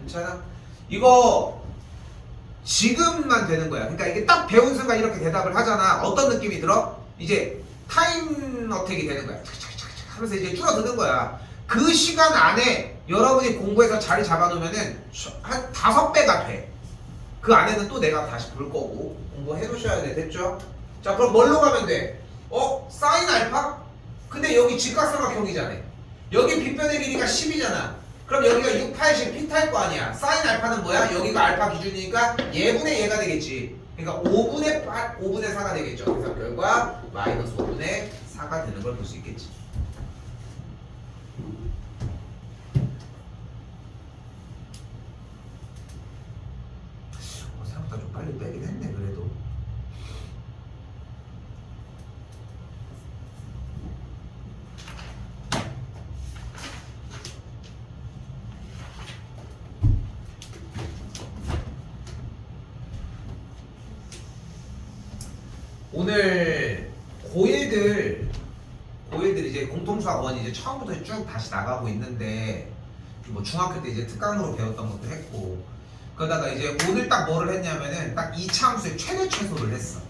괜찮아? 이거 지금만 되는 거야. 그러니까 이게 딱 배운 순간 이렇게 대답을 하잖아. 어떤 느낌이 들어? 이제 타임 어택이 되는 거야. 착착착착 하면서 이제 줄어드는 거야. 그 시간 안에 여러분이 공부해서 자리 잡아놓으면은 한 5배가 돼. 그 안에는 또 내가 다시 볼 거고 공부해 놓으셔야 돼. 됐죠? 자, 그럼 뭘로 가면 돼? 사인 알파? 근데 여기 직각삼각형이잖아. 여기 빗변의 길이가 10이잖아. 그럼 여기가 6, 80 피타일 거 아니야. 사인 알파는 뭐야? 여기가 알파 기준이니까 얘분의 얘가 되겠지. 그러니까 5분의 8, 5분의 4가 되겠죠. 그래서 결과 마이너스 5분의 4가 되는 걸 볼 수 있겠지. 생각보다 좀 빨리 빼긴 했네 그래도. 오늘 고1들 이제 공통수학 1 이제 처음부터 쭉 다시 나가고 있는데 뭐 중학교 때 이제 특강으로 배웠던 것도 했고 그러다가 이제 오늘 딱 뭐를 했냐면은 딱 이차 함수의 최대 최소를 했어.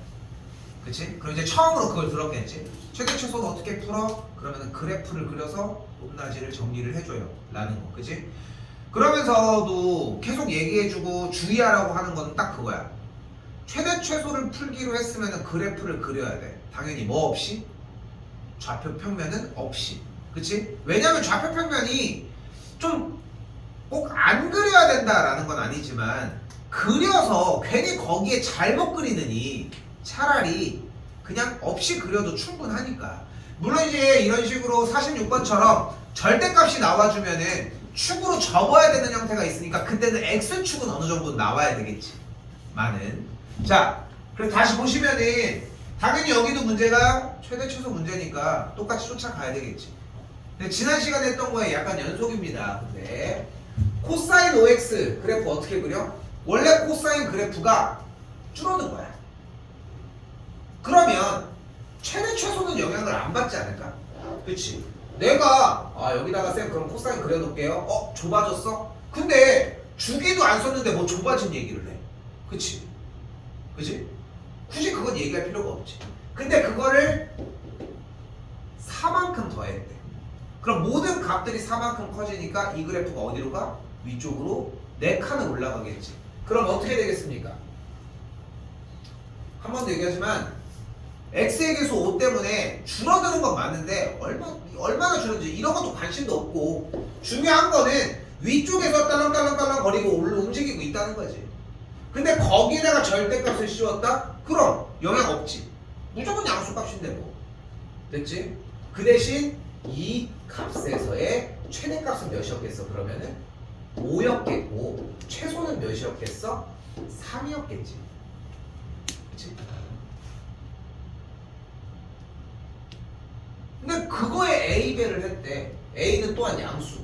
그치? 그럼 이제 처음으로 그걸 들었겠지? 최대 최소는 어떻게 풀어? 그러면은 그래프를 그려서 높낮이를 정리를 해줘요 라는 거. 그치? 그러면서도 계속 얘기해주고 주의하라고 하는 건 딱 그거야. 최대 최소를 풀기로 했으면 그래프를 그려야 돼. 당연히 뭐 없이? 좌표 평면은 없이. 그치? 왜냐면 좌표 평면이 좀 꼭 안 그려야 된다라는 건 아니지만 그려서 괜히 거기에 잘못 그리느니 차라리 그냥 없이 그려도 충분하니까. 물론 이제 이런 식으로 46번처럼 절대값이 나와주면은 축으로 접어야 되는 형태가 있으니까 그때는 x축은 어느 정도 나와야 되겠지. 많은. 자, 그래서 다시 보시면은 당연히 여기도 문제가 최대 최소 문제니까 똑같이 쫓아가야 되겠지. 근데 지난 시간에 했던 거에 약간 연속입니다. 근데 코사인 OX 그래프 어떻게 그려? 원래 코사인 그래프가 줄어든 거야. 그러면 최대 최소는 영향을 안 받지 않을까? 그치? 내가 여기다가 쌤 그럼 코사인 그려놓을게요. 좁아졌어? 근데 주기도 안 썼는데 뭐 좁아진 얘기를 해. 그치? 그치? 굳이 그건 얘기할 필요가 없지. 근데 그거를 4만큼 더했대. 그럼 모든 값들이 4만큼 커지니까 이 그래프가 어디로 가? 위쪽으로 4칸을 올라가겠지. 그럼 어떻게 되겠습니까? 한 번 더 얘기하지만 x의 계수 5 때문에 줄어드는 건 맞는데 얼마나 줄어든지 이런 것도 관심도 없고 중요한 거는 위쪽에서 딸랑딸랑딸랑 거리고 움직이고 있다는 거지. 근데 거기에다가 절대값을 씌웠다? 그럼 영향 없지. 무조건 양수값인데 뭐. 됐지? 그 대신 이 값에서의 최대값은 몇이었겠어? 그러면은 5였겠고 최소는 몇이었겠어? 3이었겠지. 그치? 근데 그거에 A배를 했대. A는 또한 양수.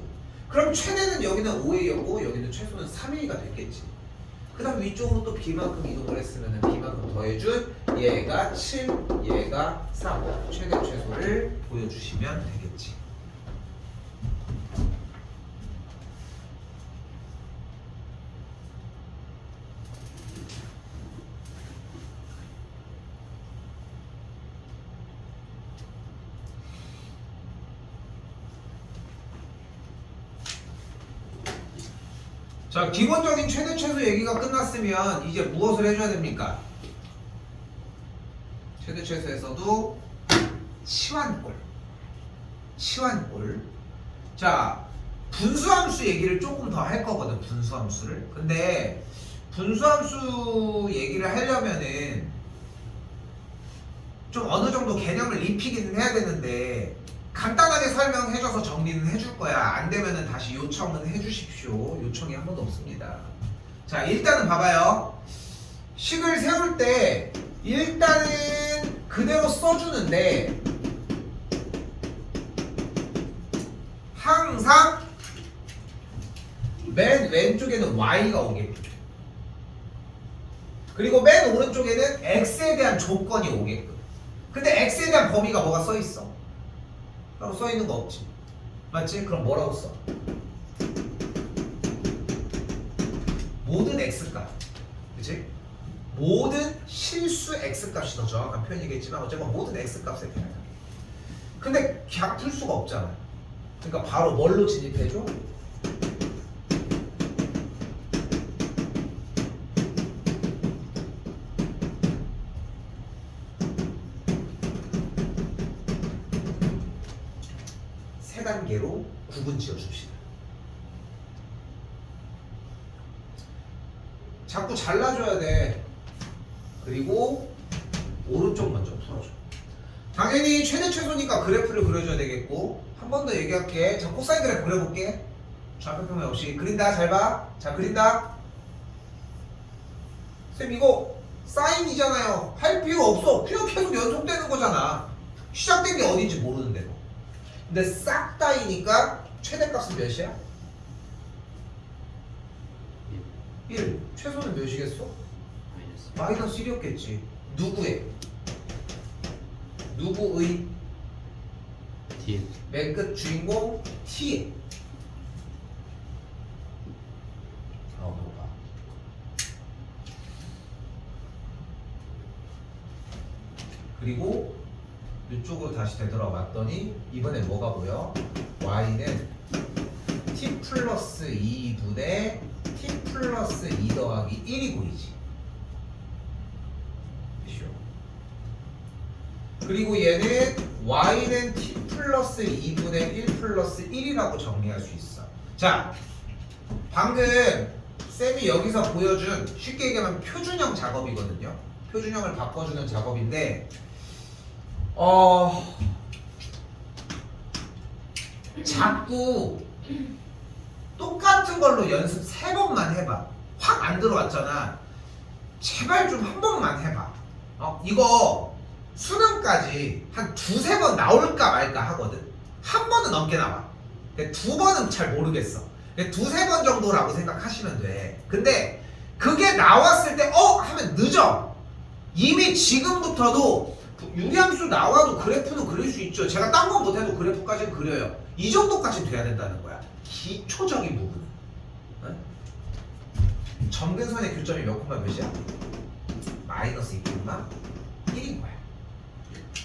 그럼 최대는 여기는 5A였고 여기는 최소는 3A가 됐겠지. 그 다음 위쪽으로 또 B만큼 이동을 했으면 B만큼 더해준 얘가 7, 얘가 3 최대 최소를 보여주시면 되겠지. 자, 기본적인 최대 최소 얘기가 끝났으면 이제 무엇을 해줘야 됩니까? 최대 최소에서도 치환골. 자, 분수함수 얘기를 조금 더 할 거거든. 분수함수를. 근데 분수함수 얘기를 하려면은 좀 어느 정도 개념을 입히기는 해야 되는데 간단하게 설명해줘서 정리는 해줄 거야. 안 되면은 다시 요청은 해주십시오. 요청이 한 번도 없습니다. 자, 일단은 봐봐요. 식을 세울 때 일단은 그대로 써주는데 항상 맨 왼쪽에는 y가 오게끔, 그리고 맨 오른쪽에는 x에 대한 조건이 오게끔. 근데 x에 대한 범위가 뭐가 써있어? 따로 써있는 거 없지. 맞지? 그럼 뭐라고 써? 모든 x값. 그치? 모든 실수 x값이 더 정확한 표현이겠지만 어쨌건 모든 x값에 대한. 근데 그냥 풀 수가 없잖아. 그러니까 바로 뭘로 진입해줘? 세 단계로 구분 지어줍시다. 자꾸 잘라줘야 돼. 그리고 오른쪽 먼저 풀어줘. 당연히 최대 최소니까 그래프를 그려줘야 되겠고, 한 번 더 얘기할게. 자, 코사인 그래프 그려볼게. 좌표 평면 없이 그린다. 잘 봐. 자, 그린다. 쌤 이거 사인이잖아요. 할 필요 없어. 그냥 계속 연속되는 거잖아. 시작된 게 어딘지 모르는데. 근데 싹 다이니까 최대값은 몇이야? 1. 최소는 몇이겠어? 마이너스 1이었겠지. 누구의? 누구의? 뒤에 맨 끝 주인공 T. 높아. 그리고 이쪽으로 다시 되돌아왔더니 이번에 뭐가 보여? y는 t 플러스 2분의 t 플러스 2 더하기 1이 보이지. 그리고 얘는 y는 t 플러스 2분의 1 플러스 1이라고 정리할 수 있어. 자, 방금 쌤이 여기서 보여준 쉽게 얘기하면 표준형 작업이거든요. 표준형을 바꿔주는 작업인데 자꾸 똑같은 걸로 연습 3번만 해봐. 확 안 들어왔잖아. 제발 좀 한 번만 해봐. 이거 수능까지 한 2-3번 나올까 말까 하거든. 한 번은 넘게 나와. 근데 2번은 잘 모르겠어. 2-3번 정도라고 생각하시면 돼. 근데 그게 나왔을 때 하면 늦어. 이미 지금부터도 유리함수 나와도 그래프는 그릴 수 있죠. 제가 딴 건 못해도 그래프까지는 그려요. 이 정도까지 돼야 된다는 거야. 기초적인 부분. 점근선의 교점이 몇 콤마 몇이야? 마이너스 2콤마 1인 거야.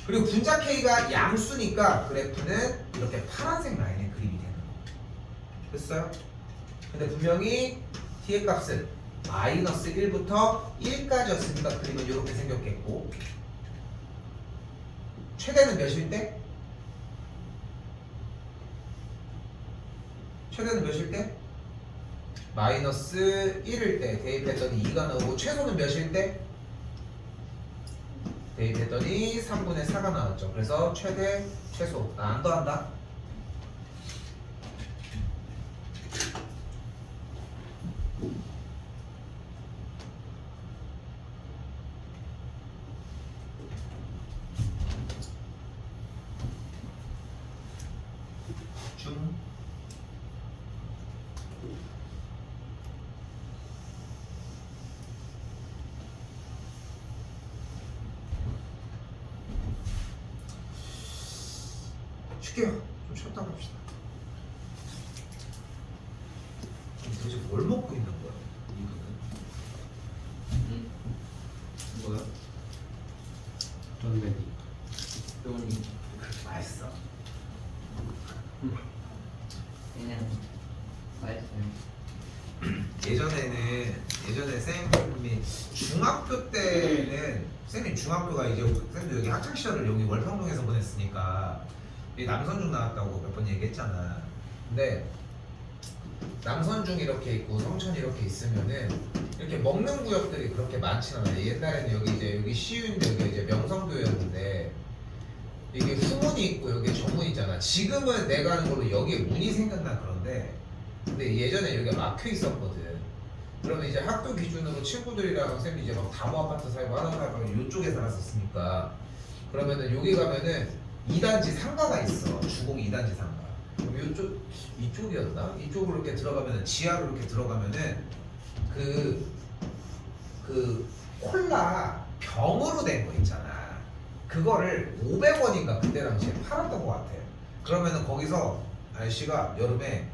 그리고 분자 K가 양수니까 그래프는 이렇게 파란색 라인에 그림이 되는 거. 됐어요? 근데 분명히 T의 값은 마이너스 1부터 1까지였으니까 그림은 이렇게 생겼겠고, 최대는 몇일 때? 최대는 몇일 때? 마이너스 1일 때 대입했더니 2가 나오고, 최소는 몇일 때? 대입했더니 3분의 4가 나왔죠. 그래서 최대, 최소. 안 더한다. 중. 쉴게요. 좀 쉬었다 갑시다. 도대체 뭘 먹고 있는 거야? 이거는? 뭐야? 쫀베니 병원이 그렇게 맛있어? 그냥 맛있어요. 예전에 쌤이 중학교 때는, 쌤이 중학교가 이제 쌤도 여기 학창 시절을 여기 월평동에서 보냈으니까 이 남선중 나왔다고 몇 번 얘기했잖아. 근데 남선중 이렇게 있고 성천 이렇게 있으면은 이렇게 먹는 구역들이 그렇게 많지는 않아요. 옛날에는 여기 시유인데 여기 이제 명성교였는데 이게 후문이 있고 여기 정문이 있잖아. 지금은 내가 아는 걸로 여기에 문이 생겼나 그런데, 근데 예전에 여기가 막혀 있었거든. 그러면 이제 학교 기준으로 친구들이랑 쌤이 이제 막 다모 아파트 살고 하나 살고 이쪽에 살았었으니까, 그러면은 여기 가면은 2단지 상가가 있어. 주공 2단지 상가. 그럼 이쪽이었나? 이쪽으로 이렇게 들어가면은, 지하로 이렇게 들어가면은 그 콜라 병으로 된 거 있잖아. 그거를 500원인가 그때 당시에 팔았던 것 같아. 그러면은 거기서 아저씨가 여름에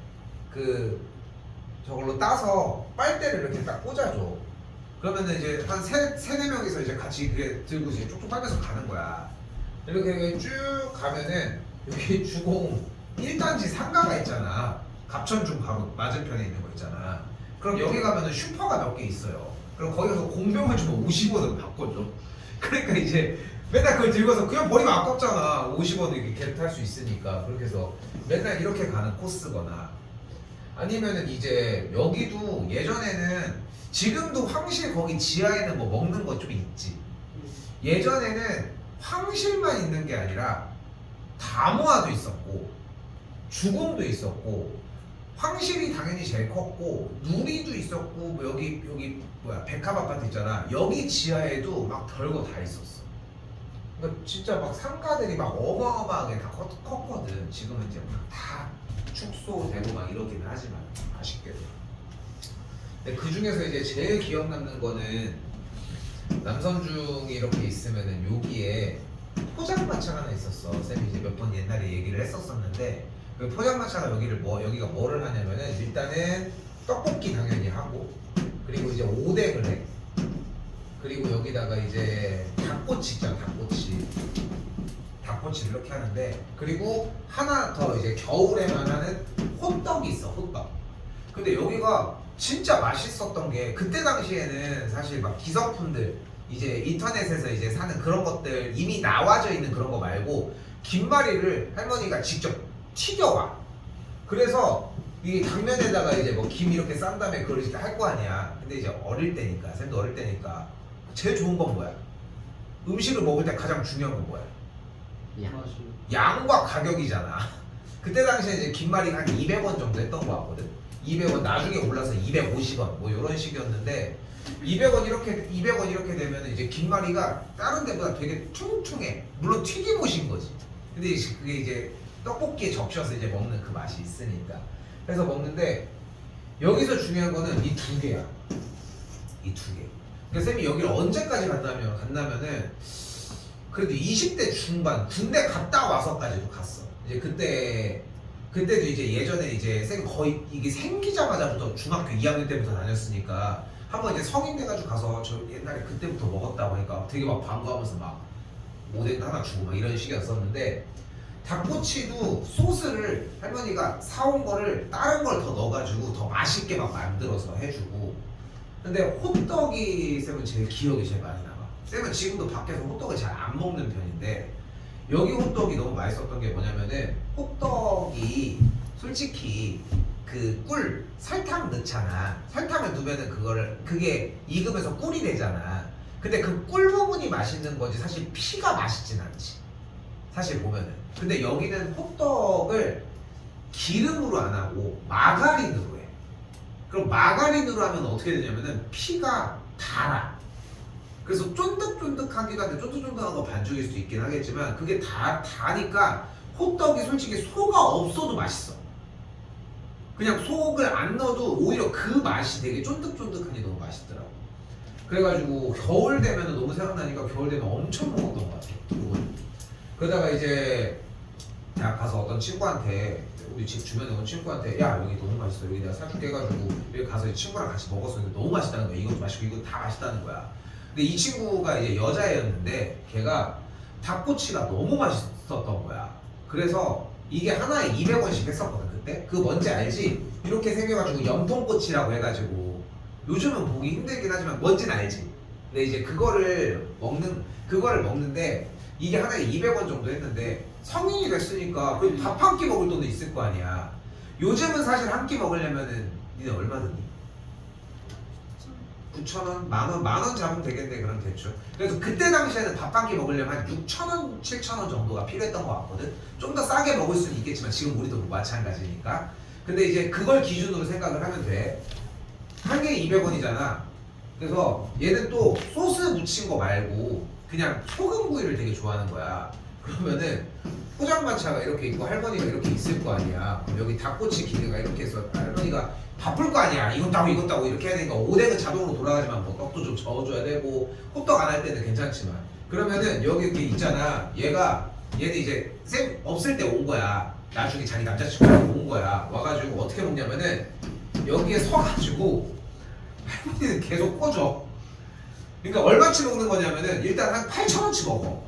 저걸로 따서 빨대를 이렇게 딱 꽂아줘. 그러면은 이제 한 세네 명이서 이제 같이 그게 들고 이제 쪽쪽 빨면서 가는 거야. 이렇게 쭉 가면은 여기 주공 1단지 상가가 있잖아. 갑천중 바로 맞은편에 있는 거 있잖아. 그럼 여기 가면은 슈퍼가 몇 개 있어요. 그럼 거기서 공병을 주면 50원을 바꿔줘. 그러니까 이제 맨날 그걸 들고서 그냥 버리면 아깝잖아. 50원을 이렇게 겟할 수 있으니까. 그렇게 해서 맨날 이렇게 가는 코스거나, 아니면은 이제 여기도 예전에는, 지금도 황실 거기 지하에는 뭐 먹는 거 좀 있지. 예전에는 황실만 있는 게 아니라 다모아도 있었고 주공도 있었고, 황실이 당연히 제일 컸고 누리도 있었고, 뭐 여기 뭐야 백합 아파트 있잖아. 여기 지하에도 막 별거 다 있었어. 그러니까 진짜 막 상가들이 막 어마어마하게 다 컸거든. 지금은 이제 막 다 축소되고 막 이러긴 하지만 아쉽게도. 근데 그 중에서 이제 제일 기억 남는 거는 남선중이 이렇게 있으면은 여기에 포장마차가 하나 있었어. 쌤이 이제 몇 번 옛날에 얘기를 했었었는데 그 포장마차가 여기가 뭐를 하냐면은 일단은 떡볶이 당연히 하고 그리고 이제 오뎅을 해. 그리고 여기다가 이제 닭꼬치 있잖아, 닭꼬치를 이렇게 하는데 그리고 하나 더 이제 겨울에만 하는 호떡이 있어, 호떡. 근데 여기가 진짜 맛있었던 게 그때 당시에는 사실 막 기성품들 이제 인터넷에서 이제 사는 그런 것들 이미 나와져 있는 그런 거 말고 김말이를 할머니가 직접 튀겨와. 그래서 이 당면에다가 이제 뭐 김 이렇게 싼 다음에 그걸 이제 할 거 아니야. 근데 이제 어릴 때니까, 쌤도 어릴 때니까 제일 좋은 건 뭐야? 음식을 먹을 때 가장 중요한 건 뭐야? 양. 양과 가격이잖아. 그때 당시에 이제 김말이가 한 200원 정도 했던 거 같거든. 200원 나중에 올라서 250원 뭐 이런 식이었는데 200원 이렇게 되면 이제 김말이가 다른 데보다 되게 퉁퉁해. 물론 튀김옷인 거지. 근데 그게 이제 떡볶이에 적셔서 이제 먹는 그 맛이 있으니까. 그래서 먹는데 여기서 중요한 거는 이 두 개야. 이 두 개. 그러니까 쌤이 여기를 언제까지 갔냐면은 그래도 20대 중반 군대 갔다 와서까지도 갔어. 이제 그때도 이제 예전에 이제 쌤 거의 이게 생기자마자부터 중학교 2학년 때부터 다녔으니까 한번 이제 성인 돼가지고 가서 저 옛날에 그때부터 먹었다고 하니까 되게 막 반가워하면서 막 오뎅 하나 주고 막 이런 식이었었는데 닭꼬치도 소스를 할머니가 사온 거를 다른 걸 더 넣어가지고 더 맛있게 막 만들어서 해주고 근데 호떡이 쌤은 제일 기억이 제일 많이 남아. 쌤은 지금도 밖에서 호떡을 잘 안 먹는 편인데 여기 호떡이 너무 맛있었던 게 뭐냐면은 호떡이 솔직히 그 꿀 설탕 넣잖아. 설탕을 넣으면은 그게 익으면서 꿀이 되잖아. 근데 그 꿀 부분이 맛있는 거지 사실 피가 맛있진 않지. 사실 보면은. 근데 여기는 호떡을 기름으로 안 하고 마가린으로 해. 그럼 마가린으로 하면 어떻게 되냐면은 피가 달아. 그래서 쫀득쫀득하기도 한데 쫀득쫀득한 거 반죽일 수도 있긴 하겠지만 그게 다니까 호떡이 솔직히 소가 없어도 맛있어. 그냥 속을 안 넣어도 오히려 그 맛이 되게 쫀득쫀득하니 너무 맛있더라고. 그래가지고 겨울 되면 너무 생각나니까 겨울 되면 엄청 먹었던 것 같아. 그거는. 그러다가 이제 대학 가서 어떤 친구한테 우리 집 주변에 어떤 친구한테 야 여기 너무 맛있어 여기 내가 사줄게 해가지고 여기 가서 친구랑 같이 먹었었는데 너무 맛있다는 거야. 이것도 맛있고 이것도 다 맛있다는 거야. 근데 이 친구가 이제 여자애였는데 걔가 닭꼬치가 너무 맛있었던 거야. 그래서 이게 하나에 200원씩 했었거든 그때. 그거 뭔지 알지? 이렇게 생겨가지고 염통꼬치라고 해가지고 요즘은 보기 힘들긴 하지만 뭔지는 알지? 근데 이제 그거를 먹는데 이게 하나에 200원 정도 했는데 성인이 됐으니까 밥 한 끼 먹을 돈도 있을 거 아니야. 요즘은 사실 한 끼 먹으려면은 니네 얼마 드니? 9,000원? 만원 잡으면 되겠네 그럼 대충. 그래서 그때 당시에는 밥 한 끼 먹으려면 한 6,000원, 7,000원 정도가 필요했던 것 같거든. 좀 더 싸게 먹을 수는 있겠지만 지금 우리도 마찬가지니까. 근데 이제 그걸 기준으로 생각을 하면 돼. 한 개에 200원이잖아. 그래서 얘는 또 소스 묻힌 거 말고 그냥 소금구이를 되게 좋아하는 거야. 그러면은 포장마차가 이렇게 있고 할머니가 이렇게 있을 거 아니야. 그럼 여기 닭꼬치 기계가 이렇게 해서 할머니가 바쁠 거 아니야. 이것 따고 이렇게 해야 되니까 오뎅은 자동으로 돌아가지만 뭐 떡도 좀 저어줘야 되고 호떡 안 할 때는 괜찮지만 그러면은 여기 이렇게 있잖아. 얘는 이제 쌤 없을 때 온 거야. 나중에 자기 남자친구랑 온 거야. 와가지고 어떻게 먹냐면은 여기에 서가지고 할머니는 계속 꺼줘. 그러니까 얼마치 먹는 거냐면은 일단 한 8,000원치 먹어.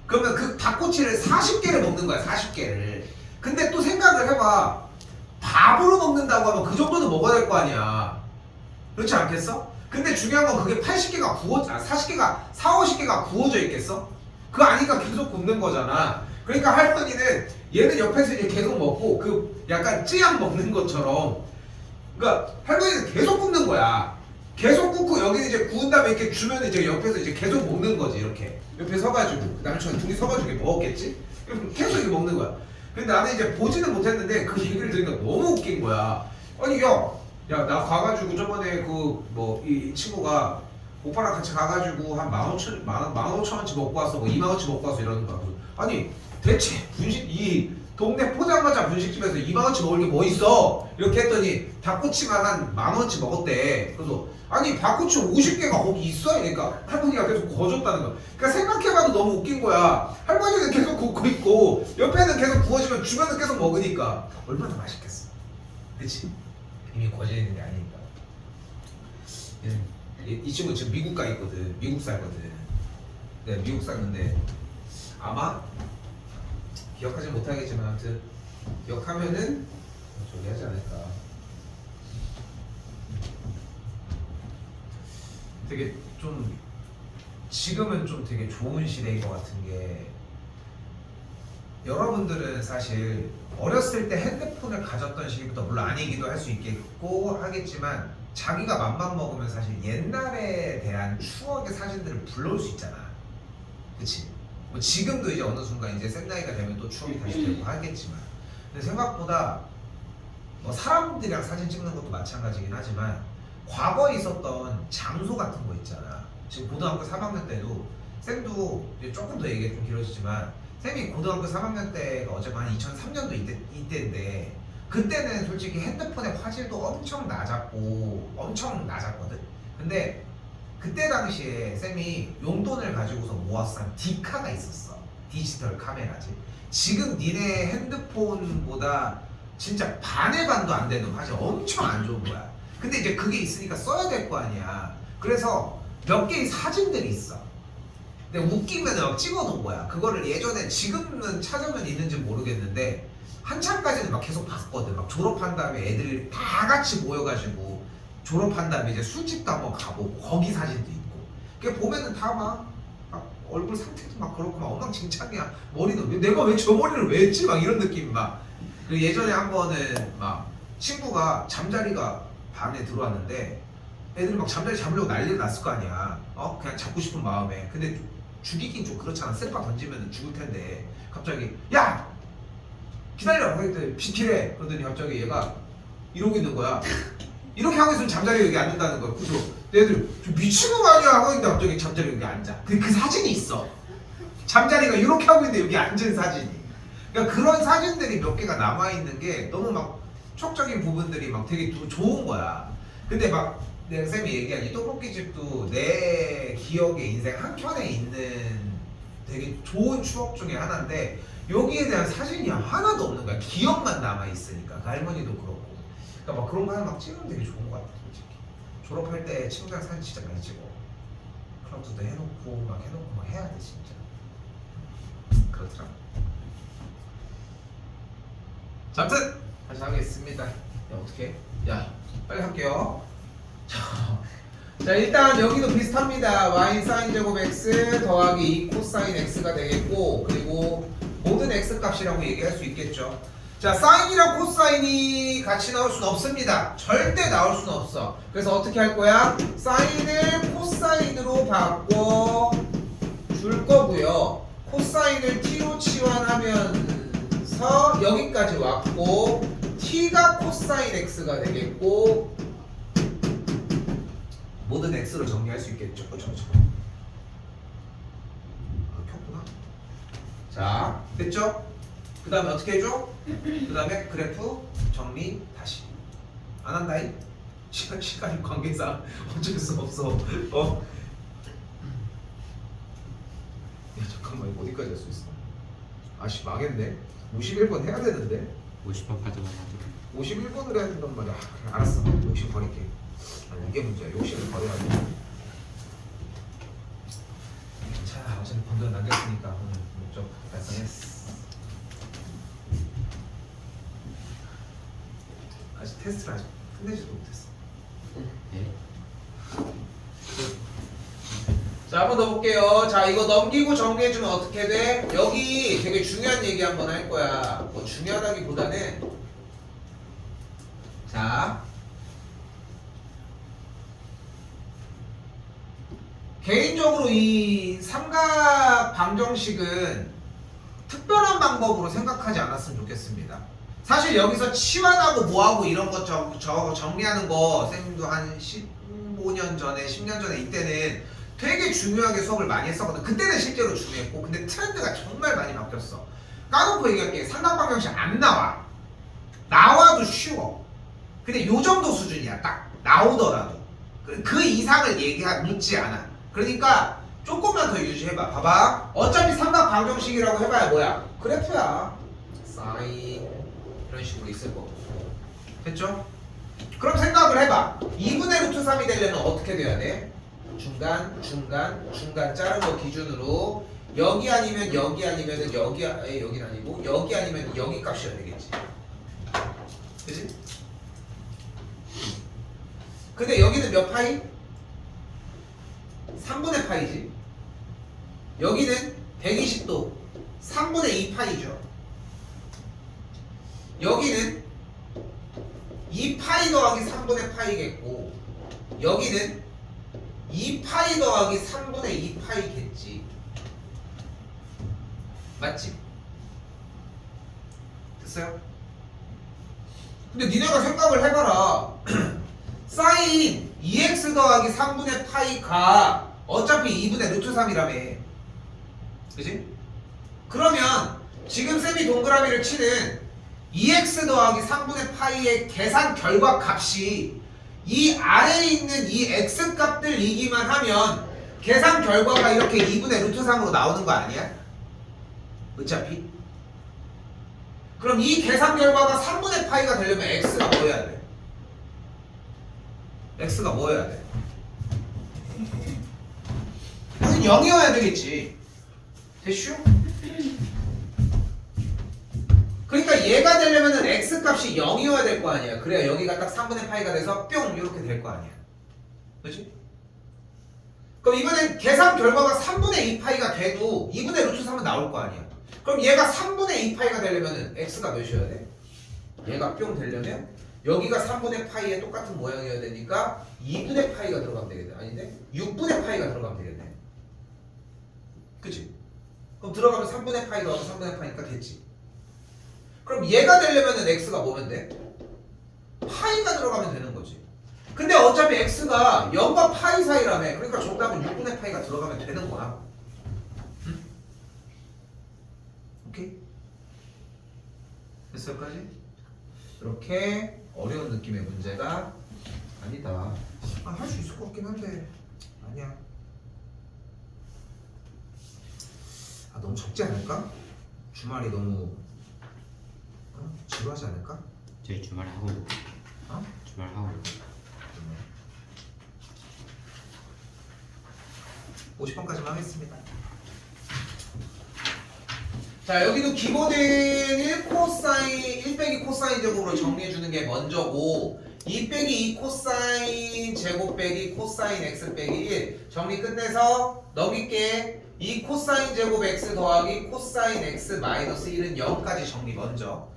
그러면 그 닭꼬치를 40개를 먹는 거야. 40개를. 근데 또 생각을 해봐. 밥으로 먹는다고 하면 그 정도는 먹어야 될 거 아니야. 그렇지 않겠어? 근데 중요한 건 그게 40개가 50개가 구워져 있겠어? 그거 아니까 계속 굽는 거잖아. 그러니까 할머니는 얘는 옆에서 이제 계속 먹고 그 약간 찌양 먹는 것처럼 그러니까 할머니는 계속 굽는 거야. 계속 굽고 여기는 이제 구운 다음에 이렇게 주면 이제 옆에서 이제 계속 먹는 거지. 이렇게 옆에 서가지고 남친과 둘이 서가지고 먹었겠지? 계속 이렇게 먹는 거야. 근데 나는 이제 보지는 못했는데 그 얘기를 들으니까 너무 웃긴 거야. 아니 야 나 가가지고 저번에 그 뭐 이 친구가 오빠랑 같이 가가지고 한 15,000원치 먹고 왔어. 뭐 2만원치 먹고 왔어 이러는 거야. 아니 대체 이 동네 포장마차 분식집에서 2만원치 먹을 게 뭐 있어? 이렇게 했더니 닭꼬치만 한 10,000원치 먹었대. 그래서 아니 닭꼬치 50개가 거기 있어? 그러니까 할머니가 계속 거줬다는 거야. 그러니까 생각해봐도 너무 웃긴 거야. 할머니는 계속 굽고 있고 옆에는 계속 구워지면 주변은 계속 먹으니까 얼마나 맛있겠어. 그치? 이미 구워져 있는 게 아니니까. 이 친구 지금 미국 가 있거든. 미국 살거든. 네, 미국 살는데 아마 기억하지 못하겠지만 아무튼 기억하면은 저기 하지 않을까. 되게 좀 지금은 좀 되게 좋은 시대인 것 같은 게 여러분들은 사실 어렸을 때 핸드폰을 가졌던 시기부터 물론 아니기도 할 수 있겠고 하겠지만 자기가 맘만 먹으면 사실 옛날에 대한 추억의 사진들을 불러올 수 있잖아. 그치? 뭐 지금도 이제 어느 순간 이제 센 나이가 되면 또 추억이 다시 되고 하겠지만 근데 생각보다 뭐 사람들이랑 사진 찍는 것도 마찬가지긴 하지만 과거에 있었던 장소 같은 거 있잖아. 지금 고등학교 3학년 때도 쌤도 이제 조금 더 얘기가 좀 길어지지만 쌤이 고등학교 3학년 때가 어제가 한 2003년도 이때인데 그때는 솔직히 핸드폰의 화질도 엄청 낮았거든. 근데 그때 당시에 쌤이 용돈을 가지고서 모아서 산 디카가 있었어. 디지털 카메라지. 지금 니네 핸드폰보다 진짜 반의 반도 안 되는 화질 엄청 안 좋은 거야. 근데 이제 그게 있으니까 써야 될 거 아니야. 그래서 몇 개의 사진들이 있어. 근데 웃기면 막 찍어놓은 거야. 그거를 예전에 지금은 찾으면 있는지 모르겠는데 한참까지는 막 계속 봤거든. 막 졸업한 다음에 애들이 다 같이 모여가지고 졸업한 다음에 이제 술집도 한번 가보고 거기 사진도 있고. 그게 보면은 다 막 얼굴 상태도 막 그렇고 막 엉망진창이야. 머리도 내가 왜 저 머리를 왜 했지? 막 이런 느낌 막. 그리고 예전에 한 번은 막 친구가 잠자리가 반에 들어왔는데 애들이 막 잠자리 잡으려고 난리를 났을 거 아니야. 그냥 잡고 싶은 마음에. 근데 죽이긴 좀 그렇잖아. 셀카 던지면 죽을 텐데 갑자기 야! 기다려! 그랬더니 비키래. 그러더니 갑자기 얘가 이러고 있는 거야. 이렇게 하고 있으면 잠자리에 여기 앉는다는 거야. 그래서 애들 저 미친 거 아니야 하고 있는데 갑자기 잠자리에 여기 앉아. 그 사진이 있어. 잠자리가 이렇게 하고 있는데 여기 앉은 사진이. 그러니까 그런 사진들이 몇 개가 남아있는 게 너무 막 촉적인 부분들이 막 되게 좋은 거야. 근데 막 내가 쌤이 얘기한 이 떡볶이집도 내 기억의 인생 한켠에 있는 되게 좋은 추억 중에 하나인데 여기에 대한 사진이 하나도 없는 거야. 기억만 남아있으니까. 그 할머니도 그렇고. 그러니까 막 그런 거 하나 막 찍으면 되게 좋은 거 같아 솔직히. 졸업할 때 친구랑 사진 진짜 많이 찍어. 클럽도 해놓고 막 해야 돼 진짜. 그렇더라. 자, 아무튼 다시 하겠습니다. 야 어떡해? 야 빨리 할게요. 자 일단 여기도 비슷합니다. y 사인 제곱 x 더하기 2 코사인 x가 되겠고 그리고 모든 x 값이라고 얘기할 수 있겠죠. 자 사인이랑 코사인이 같이 나올 수는 없습니다. 절대 나올 수는 없어. 그래서 어떻게 할 거야? 사인을 코사인으로 바꿔 줄 거고요. 코사인을 t로 치환하면서 여기까지 왔고 t가 코사인 x가 되겠고 모든 x로 정리할 수 있겠죠. 그렇죠. 켰구나. 자 됐죠? 그 다음에 어떻게 해줘? 그 다음에 그래프 정리 다시 안 한다잉? 시간 관계상 어쩔 수 없어. 야 잠깐만 이거 어디까지 할 수 있어? 아씨 망했네. 51번 해야 되는데 50번 가져가가지고 51번을 해야 된단 말이야. 그래, 알았어. 욕심 버릴게. 아니, 이게 문제야. 욕심을 버려야 돼. 괜찮아. 어차피 번돈 남겼으니까 오늘 목적 달성했어. 아직 테스트를 아직 끝내지도 못했어. 네. 자, 한 번 더 볼게요. 자, 이거 넘기고 정리해주면 어떻게 돼? 여기 되게 중요한 얘기 한번 할 거야. 뭐 중요하다기보다는 자 개인적으로 이 삼각 방정식은 특별한 방법으로 생각하지 않았으면 좋겠습니다. 사실 여기서 치환하고 뭐하고 이런 것 저거 정리하는 거 쌤도 한 15년 전에 10년 전에 이때는 되게 중요하게 수업을 많이 했었거든. 그때는 실제로 중요했고 근데 트렌드가 정말 많이 바뀌었어. 까놓고 얘기할게. 삼각방정식 안 나와. 나와도 쉬워. 근데 요 정도 수준이야. 딱 나오더라도 그 이상을 묻지 않아. 그러니까 조금만 더 유지해봐. 봐봐. 어차피 삼각방정식이라고 해봐야 뭐야? 그래프야. 사인 이런 식으로 있을 거고. 됐죠? 그럼 생각을 해봐. 2분의 루트 3이 되려면 어떻게 돼야 돼? 중간 자른 거 기준으로 여기 아니면 여기 아니면 여긴 아니고 여기 아니면 여기 값이어야 되겠지. 그치? 근데 여기는 몇 파이? 3분의 파이지. 여기는 120도 3분의 2 파이죠. 여기는 2파이 더하기 3분의 파이겠고 여기는 2파이 더하기 3분의 2 파이겠지. 맞지? 됐어요? 근데 니네가 생각을 해봐라. 사인 2x 더하기 3분의 파이가 어차피 2분의 루트 3이라며. 그치? 그러면 지금 쌤이 동그라미를 치는 2x 더하기 3분의 파이의 계산 결과 값이 이 아래에 있는 이 x 값들이기만 하면 계산 결과가 이렇게 2분의 루트 3으로 나오는 거 아니야? 어차피. 그럼 이 계산 결과가 3분의 파이가 되려면 x가 뭐여야 돼? x가 뭐여야 돼? 당연히 0이어야 되겠지. 됐슈? 그러니까 얘가 되려면은 x 값이 0이어야 될 거 아니야. 그래야 여기가 딱 3분의 파이가 돼서 뿅 이렇게 될 거 아니야. 그렇지? 그럼 이번엔 계산 결과가 3분의 2 파이가 돼도 2분의 루트 3은 나올 거 아니야. 그럼 얘가 3분의 2 파이가 되려면은 x가 몇이어야 돼? 얘가 뿅 되려면 여기가 3분의 파이에 똑같은 모양이어야 되니까 2분의 파이가 들어가면 되겠네. 아닌데? 6분의 파이가 들어가면 되겠네. 그치? 그럼 들어가면 3분의 파이 더하고 3분의 파이니까 됐지. 그럼 얘가 되려면은 x가 뭐면 돼? 파이가 들어가면 되는 거지. 근데 어차피 x가 0과 파이 사이라며. 그러니까 정답은 6분의 파이가 들어가면 되는 거야. 응? 오케이? 됐을까지? 이렇게 어려운 느낌의 문제가 아니다. 할 수 있을 것 같긴 한데 아니야. 너무 적지 않을까? 주말이 너무 지루하지 않을까? 저희 주말에 하고 있고. 어? 주말 하고 있고. 50번까지만 하겠습니다. 자, 여기도 기본은 1 빼기 코사인 제곱으로 정리해주는 게 먼저고 2 빼기 2 코사인 제곱 빼기 코사인 x 빼기 1 정리 끝내서 넘길게. 2 코사인 제곱 x 더하기 코사인 x 마이너스 1은 0까지 정리 먼저.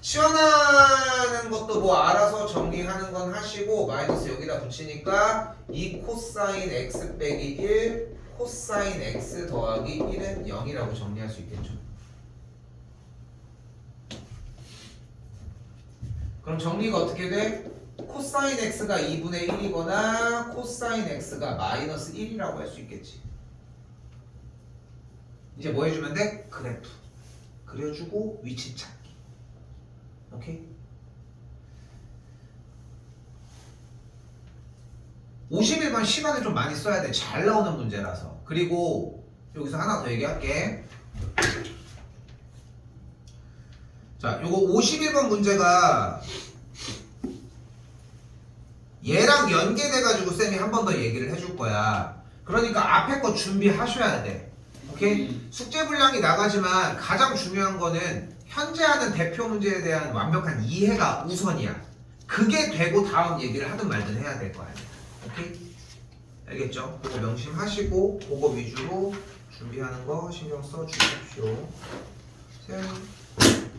치환하는 것도 뭐 알아서 정리하는 건 하시고 마이너스 여기다 붙이니까 2 코사인 x 빼기 1 코사인 x 더하기 1은 0이라고 정리할 수 있겠죠. 그럼 정리가 어떻게 돼? 코사인 x가 2분의 1이거나 코사인 x가 마이너스 1이라고 할 수 있겠지. 이제 뭐 해주면 돼? 그래프 그려주고 위치 찾기. 오케이? 51번 시간을 좀 많이 써야 돼. 잘 나오는 문제라서. 그리고 여기서 하나 더 얘기할게. 자, 요거 51번 문제가 얘랑 연계돼가지고 쌤이 한 번 더 얘기를 해줄 거야. 그러니까 앞에 거 준비하셔야 돼. 오케이? 숙제 분량이 나가지만 가장 중요한 거는 현재 하는 대표 문제에 대한 완벽한 이해가 우선이야. 그게 되고 다음 얘기를 하든 말든 해야 될 거 아니야. 오케이? 알겠죠? 그거 명심하시고 그거 위주로 준비하는 거 신경 써 주십시오. 쌤.